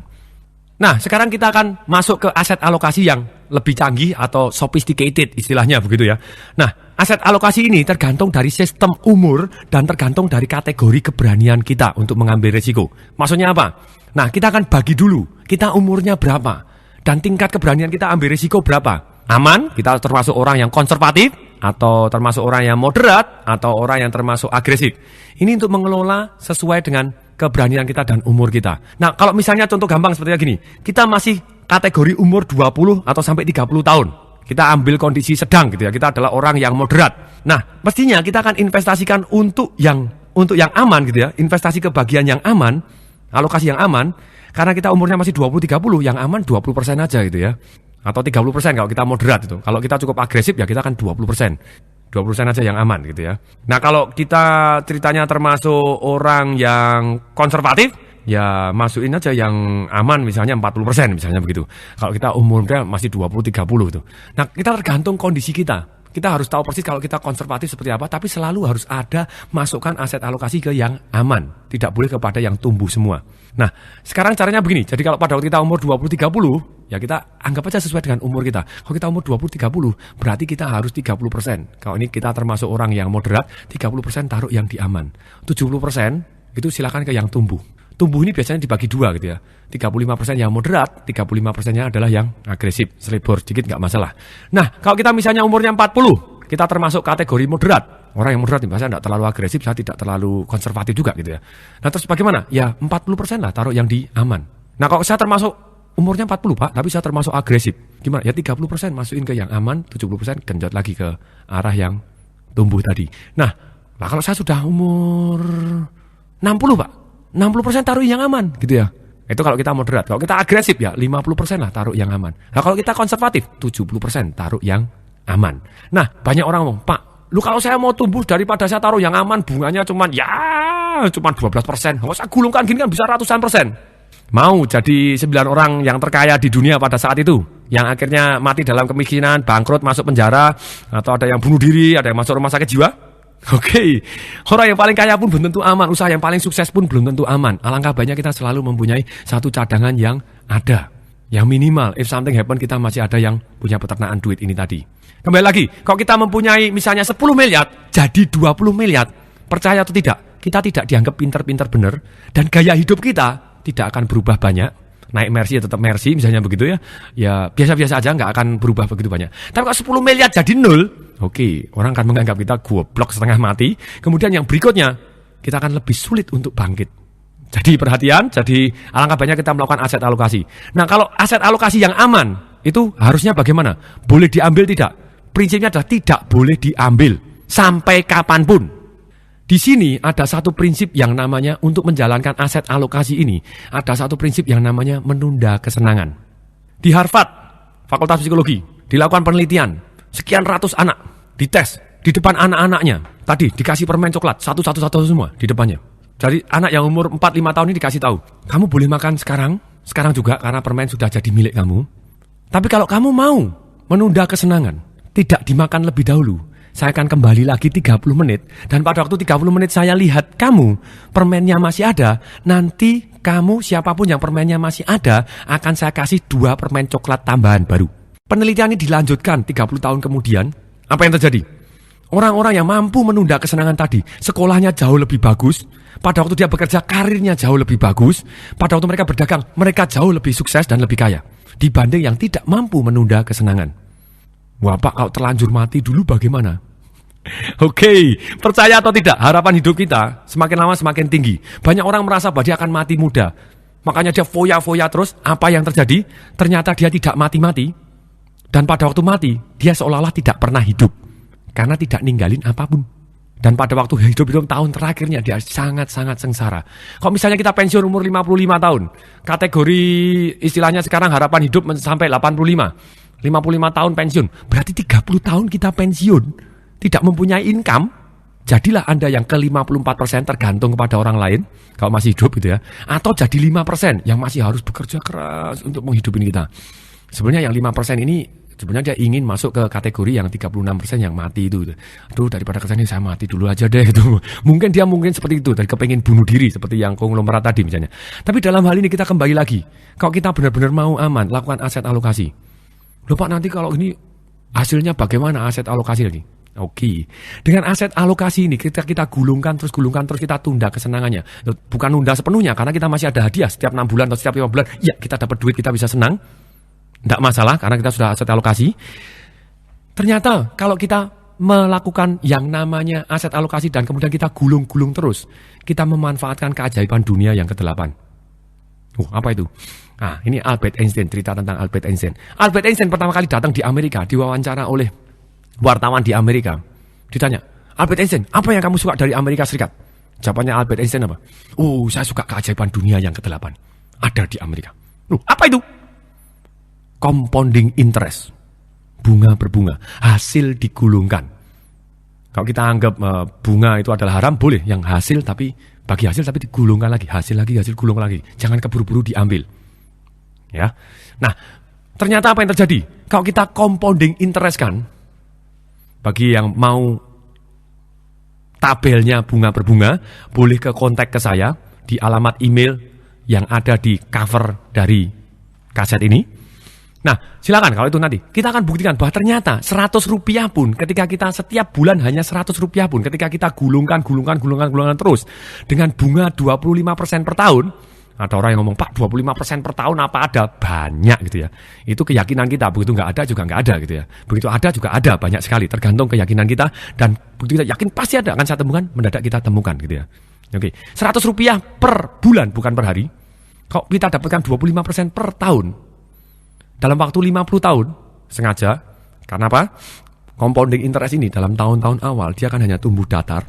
Nah sekarang kita akan masuk ke aset alokasi yang lebih canggih atau sophisticated istilahnya begitu ya. Nah aset alokasi ini tergantung dari sistem umur dan tergantung dari kategori keberanian kita untuk mengambil risiko. Maksudnya apa? Nah kita akan bagi dulu kita umurnya berapa dan tingkat keberanian kita ambil risiko berapa. Aman, kita termasuk orang yang konservatif, atau termasuk orang yang moderat, atau orang yang termasuk agresif. Ini untuk mengelola sesuai dengan keberanian kita dan umur kita. Nah, kalau misalnya contoh gampang seperti ini, kita masih kategori umur 20 atau sampai 30 tahun. Kita ambil kondisi sedang gitu ya, kita adalah orang yang moderat. Nah, mestinya kita akan investasikan untuk yang aman gitu ya, investasi ke bagian yang aman, alokasi yang aman, karena kita umurnya masih 20-30, yang aman 20% aja gitu ya. Atau 30% kalau kita moderat itu. Kalau kita cukup agresif ya kita akan 20%. 20% aja yang aman gitu ya. Nah kalau kita ceritanya termasuk orang yang konservatif, ya masukin aja yang aman misalnya 40% misalnya begitu. Kalau kita umurnya masih 20-30 itu. Nah kita tergantung kondisi kita. Kita harus tahu persis kalau kita konservatif seperti apa, tapi selalu harus ada masukkan aset alokasi ke yang aman. Tidak boleh kepada yang tumbuh semua. Nah, sekarang caranya begini. Jadi kalau pada waktu kita umur 20-30, ya kita anggap aja sesuai dengan umur kita. Kalau kita umur 20-30, berarti kita harus 30%. Kalau ini kita termasuk orang yang moderat, 30% taruh yang di aman. 70% itu silakan ke yang tumbuh. Tumbuh ini biasanya dibagi dua gitu ya. 35% yang moderat, 35%-nya adalah yang agresif, selebor sedikit nggak masalah. Nah, kalau kita misalnya umurnya 40, kita termasuk kategori moderat. Orang yang moderat biasanya tidak terlalu agresif, saya tidak terlalu konservatif juga gitu ya. Nah, terus bagaimana? Ya 40% lah taruh yang di aman. Nah, kalau saya termasuk umurnya 40 Pak, tapi saya termasuk agresif. Gimana? Ya 30% masukin ke yang aman, 70% genjot lagi ke arah yang tumbuh tadi. Nah, kalau saya sudah umur 60 Pak, 60% taruh yang aman gitu ya. Itu kalau kita moderat. Kalau kita agresif ya 50% lah taruh yang aman. Nah kalau kita konservatif 70% taruh yang aman. Nah banyak orang ngomong, Pak, lu kalau saya mau tumbuh daripada saya taruh yang aman bunganya cuman ya cuma 12%. Kalau saya gulungkan gini kan bisa ratusan persen. Mau jadi 9 orang yang terkaya di dunia pada saat itu, yang akhirnya mati dalam kemiskinan, bangkrut, masuk penjara, atau ada yang bunuh diri, ada yang masuk rumah sakit jiwa? Oke, orang yang paling kaya pun belum tentu aman, usaha yang paling sukses pun belum tentu aman. Alangkah baiknya kita selalu mempunyai satu cadangan yang ada, yang minimal. If something happen, kita masih ada yang punya peternakan duit ini tadi. Kembali lagi, kalau kita mempunyai misalnya 10 miliar, jadi 20 miliar, percaya atau tidak, kita tidak dianggap pinter-pinter bener, dan gaya hidup kita tidak akan berubah banyak. Naik Mercy ya tetap Mercy, misalnya begitu ya. Ya biasa-biasa aja, nggak akan berubah begitu banyak. Tapi kalau 10 miliar jadi 0, oke, orang akan menganggap kita goblok setengah mati. Kemudian yang berikutnya, kita akan lebih sulit untuk bangkit. Jadi perhatian, jadi alangkah banyak kita melakukan aset alokasi. Nah kalau aset alokasi yang aman, itu harusnya bagaimana? Boleh diambil tidak? Prinsipnya adalah tidak boleh diambil sampai kapanpun. Di sini ada satu prinsip yang namanya untuk menjalankan aset alokasi ini, ada satu prinsip yang namanya menunda kesenangan. Di Harvard, Fakultas Psikologi, dilakukan penelitian, sekian ratus anak dites di depan anak-anaknya. Tadi dikasih permen coklat, satu semua di depannya. Jadi anak yang umur 4-5 tahun ini dikasih tahu, kamu boleh makan sekarang juga karena permen sudah jadi milik kamu. Tapi kalau kamu mau menunda kesenangan, tidak dimakan lebih dahulu, saya akan kembali lagi 30 menit. Dan pada waktu 30 menit saya lihat kamu, permennya masih ada. Nanti kamu, siapapun yang permennya masih ada, akan saya kasih 2 permen coklat tambahan baru. Penelitian ini dilanjutkan 30 tahun kemudian. Apa yang terjadi? Orang-orang yang mampu menunda kesenangan tadi, sekolahnya jauh lebih bagus. Pada waktu dia bekerja, karirnya jauh lebih bagus. Pada waktu mereka berdagang, mereka jauh lebih sukses dan lebih kaya. Dibanding yang tidak mampu menunda kesenangan. Wah Pak, kalau terlanjur mati dulu bagaimana? Oke, percaya atau tidak, harapan hidup kita semakin lama semakin tinggi. Banyak orang merasa bahwa dia akan mati muda. Makanya dia foya-foya terus. Apa yang terjadi? Ternyata dia tidak mati-mati. Dan pada waktu mati, dia seolah-olah tidak pernah hidup. Karena tidak ninggalin apapun. Dan pada waktu hidup itu tahun terakhirnya dia sangat-sangat sengsara. Kalau misalnya kita pensiun umur 55 tahun, kategori istilahnya sekarang harapan hidup sampai 85. 55 tahun pensiun, berarti 30 tahun kita pensiun, tidak mempunyai income. Jadilah Anda yang ke 54% tergantung kepada orang lain, kalau masih hidup gitu ya. Atau jadi 5% yang masih harus bekerja keras untuk menghidupi kita. Sebenarnya yang 5% ini, sebenarnya dia ingin masuk ke kategori yang 36% yang mati itu. Aduh, daripada kesannya saya mati dulu aja deh gitu. Mungkin dia seperti itu, dari kepengen bunuh diri seperti yang konglomerat tadi misalnya. Tapi dalam hal ini kita kembali lagi, kalau kita benar-benar mau aman, lakukan aset alokasi. Loh Pak, nanti kalau ini hasilnya bagaimana aset alokasi lagi? Oke. Dengan aset alokasi ini kita gulungkan terus kita tunda kesenangannya. Bukan nunda sepenuhnya karena kita masih ada hadiah setiap 6 bulan atau setiap 5 bulan. Ya, kita dapat duit, kita bisa senang. Tidak masalah karena kita sudah aset alokasi. Ternyata kalau kita melakukan yang namanya aset alokasi dan kemudian kita gulung-gulung terus, kita memanfaatkan keajaiban dunia yang ke-8. Apa itu? Nah, ini Albert Einstein, cerita tentang Albert Einstein. Albert Einstein pertama kali datang di Amerika, diwawancara oleh wartawan di Amerika. Ditanya, Albert Einstein, apa yang kamu suka dari Amerika Serikat? Jawabannya Albert Einstein apa? Saya suka keajaiban dunia yang ke-8. Ada di Amerika. Apa itu? Compounding interest. Bunga berbunga. Hasil digulungkan. Kalau kita anggap bunga itu adalah haram, boleh. Yang hasil tapi, bagi hasil tapi digulungkan lagi. Hasil gulung lagi. Jangan keburu-buru diambil. Ya. Nah, ternyata apa yang terjadi? Kalau kita compounding interest kan, bagi yang mau tabelnya bunga berbunga, boleh ke kontak ke saya di alamat email yang ada di cover dari kaset ini. Nah, silakan kalau itu nanti. Kita akan buktikan bahwa ternyata 100 rupiah pun, ketika kita setiap bulan hanya 100 rupiah pun, ketika kita gulungkan terus, dengan bunga 25% per tahun. Ada orang yang ngomong, Pak 25% per tahun apa ada? Banyak gitu ya. Itu keyakinan kita, begitu nggak ada juga nggak ada gitu ya. Begitu ada juga ada, banyak sekali. Tergantung keyakinan kita dan begitu kita yakin pasti ada, akan saya temukan, mendadak kita temukan gitu ya. Oke, 100 rupiah per bulan, bukan per hari. Kalau kita dapatkan 25% per tahun, dalam waktu 50 tahun, sengaja, karena apa? Compounding interest ini dalam tahun-tahun awal, dia akan hanya tumbuh datar.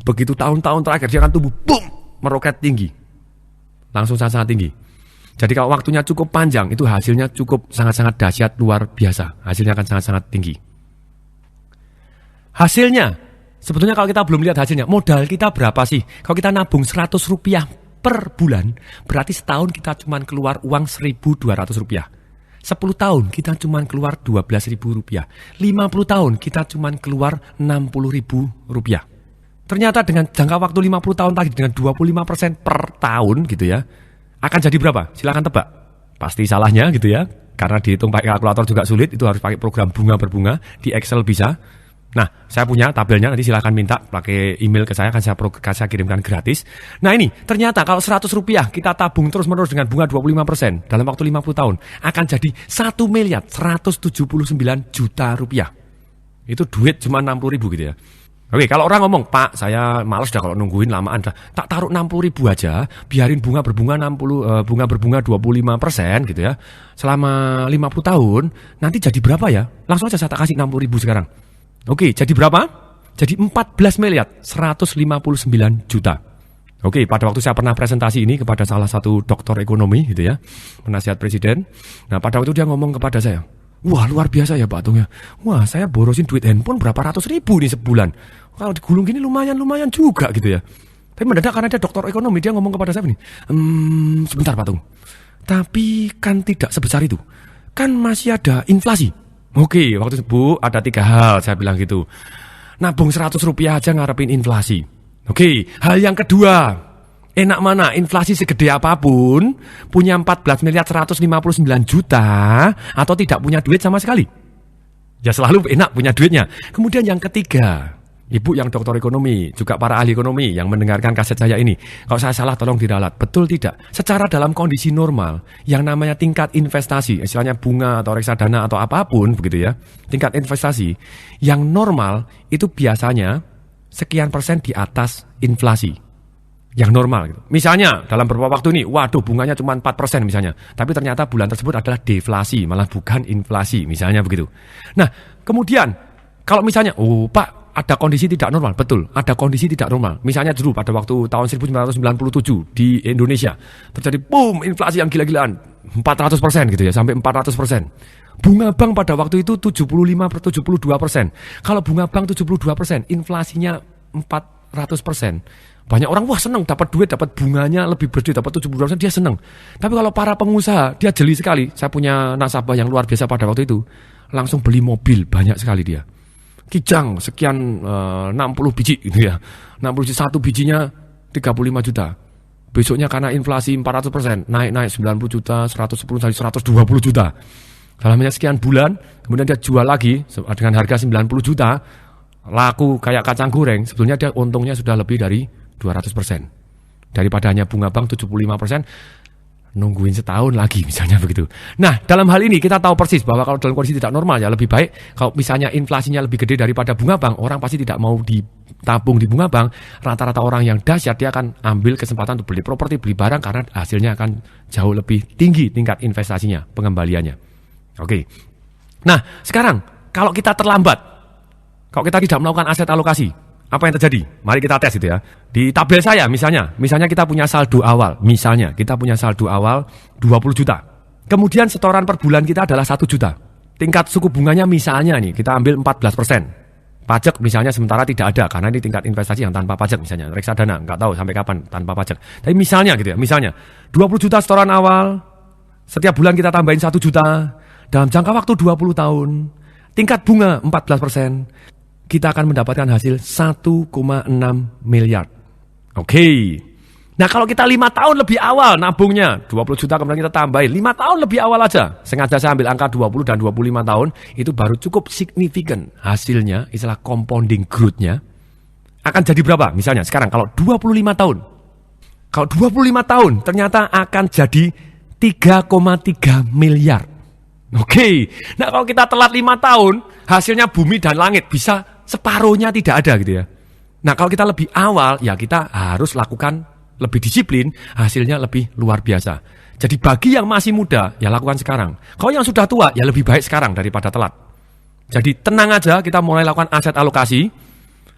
Begitu tahun-tahun terakhir, dia akan tumbuh, boom, meroket tinggi. Langsung sangat tinggi. Jadi kalau waktunya cukup panjang, itu hasilnya cukup sangat-sangat dahsyat, luar biasa. Hasilnya akan sangat-sangat tinggi. Hasilnya, Sebetulnya kalau kita belum lihat hasilnya, modal kita berapa sih? Kalau kita nabung 100 rupiah per bulan, berarti setahun kita cuma keluar uang 1.200 rupiah. 10 tahun kita cuma keluar 12.000 rupiah. 50 tahun kita cuma keluar 60.000 rupiah. Ternyata dengan jangka waktu 50 tahun tadi dengan 25% per tahun gitu ya, akan jadi berapa? Silakan tebak. Pasti salahnya gitu ya, karena dihitung pakai kalkulator juga sulit, itu harus pakai program bunga berbunga, di Excel bisa. Nah, saya punya tabelnya, nanti silakan minta pakai email ke saya, akan saya kirimkan gratis. Nah ini, ternyata kalau 100 rupiah kita tabung terus-menerus dengan bunga 25% dalam waktu 50 tahun, akan jadi 1.179 juta rupiah. Itu duit cuma 60 ribu gitu ya. Oke, kalau orang ngomong, Pak, saya males dah kalau nungguin lamaan dah. Tak taruh 60 ribu aja, biarin bunga berbunga 25% gitu ya. Selama 50 tahun, nanti jadi berapa ya? Langsung aja saya tak kasih 60 ribu sekarang. Oke, jadi berapa? Jadi 14.159 juta. Oke, pada waktu saya pernah presentasi ini kepada salah satu doktor ekonomi gitu ya, penasihat presiden. Nah, pada waktu dia ngomong kepada saya, wah luar biasa ya Pak Tung ya. Wah, saya borosin duit handphone berapa ratus ribu nih sebulan. Kalau digulung gini lumayan juga gitu ya. Tapi mendadak karena dia dokter ekonomi, dia ngomong kepada saya nih, sebentar Pak Tung, tapi kan tidak sebesar itu. Kan masih ada inflasi. Oke, waktu itu Bu, ada 3 hal saya bilang gitu. Nabung 100 rupiah aja ngarepin inflasi. Oke, hal yang kedua, enak mana inflasi segede apapun, punya 14.159 juta, atau tidak punya duit sama sekali. Ya selalu enak punya duitnya. Kemudian yang ketiga, Ibu yang dokter ekonomi, juga para ahli ekonomi yang mendengarkan kaset saya ini, kalau saya salah tolong diralat, betul tidak? Secara dalam kondisi normal, yang namanya tingkat investasi, istilahnya bunga atau reksadana atau apapun begitu ya, tingkat investasi yang normal itu biasanya sekian persen di atas inflasi. Yang normal gitu. Misalnya dalam beberapa waktu ini, waduh bunganya cuma 4% misalnya, tapi ternyata bulan tersebut adalah deflasi, malah bukan inflasi, misalnya begitu. Nah, kemudian kalau misalnya, oh Pak, ada kondisi tidak normal, betul, ada kondisi tidak normal. Misalnya dulu pada waktu tahun 1997 di Indonesia terjadi boom inflasi yang gila-gilaan 400% gitu ya, sampai 400%. Bunga bank pada waktu itu 75-72%. Kalau bunga bank 72%, inflasinya 400%. Banyak orang wah seneng dapat duit, dapat bunganya lebih gede, dapat 72%, dia seneng. Tapi kalau para pengusaha, dia jeli sekali. Saya punya nasabah yang luar biasa pada waktu itu, langsung beli mobil banyak sekali dia. Kijang sekian 60 biji gitu ya. 60 biji, satu bijinya 35 juta. Besoknya karena inflasi 400%, naik 90 juta, 110 sampai 120 juta. Dalamnya sekian bulan, kemudian dia jual lagi dengan harga 90 juta, laku kayak kacang goreng, sebetulnya dia untungnya sudah lebih dari 200%. Daripada hanya bunga bank 75%, nungguin setahun lagi misalnya begitu. Nah, dalam hal ini kita tahu persis bahwa kalau dalam kondisi tidak normal ya lebih baik kalau misalnya inflasinya lebih gede daripada bunga bank, orang pasti tidak mau ditabung di bunga bank. Rata-rata orang yang dahsyat dia akan ambil kesempatan untuk beli properti, beli barang karena hasilnya akan jauh lebih tinggi tingkat investasinya, pengembaliannya. Oke. Nah, sekarang kalau kita terlambat, kalau kita tidak melakukan aset alokasi, apa yang terjadi? Mari kita tes itu ya. Di tabel saya misalnya kita punya saldo awal, 20 juta. Kemudian setoran per bulan kita adalah 1 juta. Tingkat suku bunganya misalnya nih, kita ambil 14%. Pajak misalnya sementara tidak ada, karena ini tingkat investasi yang tanpa pajak misalnya. Reksadana, nggak tahu sampai kapan tanpa pajak. Tapi misalnya gitu ya, misalnya 20 juta setoran awal, setiap bulan kita tambahin 1 juta, dalam jangka waktu 20 tahun, tingkat bunga 14%. Kita akan mendapatkan hasil 1,6 miliar. Oke. Nah kalau kita 5 tahun lebih awal nabungnya, 20 juta kemudian kita tambahin, 5 tahun lebih awal aja. Sengaja saya ambil angka 20 dan 25 tahun, itu baru cukup signifikan hasilnya, istilah compounding growth-nya. Akan jadi berapa? Misalnya sekarang kalau 25 tahun. Kalau 25 tahun ternyata akan jadi 3,3 miliar. Oke. Nah kalau kita telat 5 tahun, hasilnya bumi dan langit, bisa separuhnya tidak ada gitu ya. Nah kalau kita lebih awal, ya kita harus lakukan lebih disiplin, hasilnya lebih luar biasa. Jadi bagi yang masih muda, ya lakukan sekarang. Kalau yang sudah tua, ya lebih baik sekarang daripada telat. Jadi tenang aja, kita mulai lakukan aset alokasi,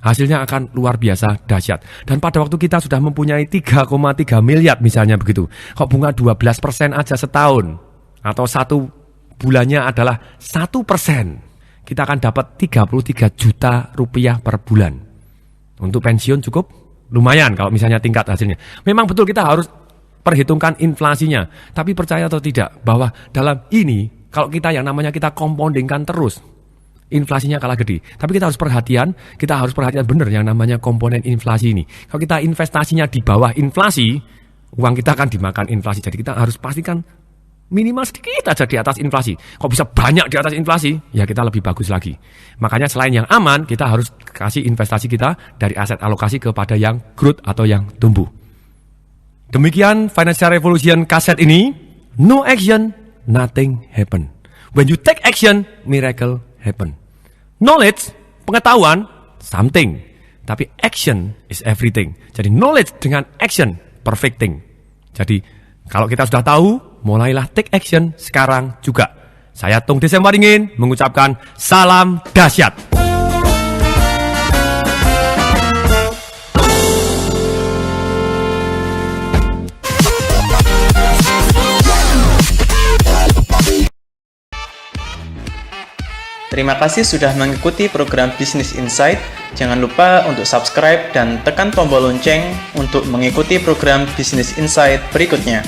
hasilnya akan luar biasa dahsyat. Dan pada waktu kita sudah mempunyai 3,3 miliar misalnya begitu, kalau bunga 12% aja setahun, atau satu bulannya adalah 1%, kita akan dapat 33 juta rupiah per bulan. Untuk pensiun cukup lumayan kalau misalnya tingkat hasilnya. Memang betul kita harus perhitungkan inflasinya. Tapi percaya atau tidak bahwa dalam ini kalau kita yang namanya kita compoundingkan terus, inflasinya kalah gede. Tapi kita harus perhatian benar yang namanya komponen inflasi ini. Kalau kita investasinya di bawah inflasi, uang kita akan dimakan inflasi. Jadi kita harus pastikan minimal sedikit aja di atas inflasi. Kok bisa banyak di atas inflasi? Ya kita lebih bagus lagi. Makanya selain yang aman, kita harus kasih investasi kita dari aset alokasi kepada yang growth atau yang tumbuh. Demikian Financial Revolution kaset ini. No action, nothing happen. When you take action, miracle happen. Knowledge, pengetahuan, something. Tapi action is everything. Jadi knowledge dengan action, perfect thing. Jadi kalau kita sudah tahu, mulailah take action sekarang juga. Saya Tung Desem Waringin mengucapkan salam dahsyat. Terima kasih sudah mengikuti program Business Insight. Jangan lupa untuk subscribe dan tekan tombol lonceng untuk mengikuti program Business Insight berikutnya.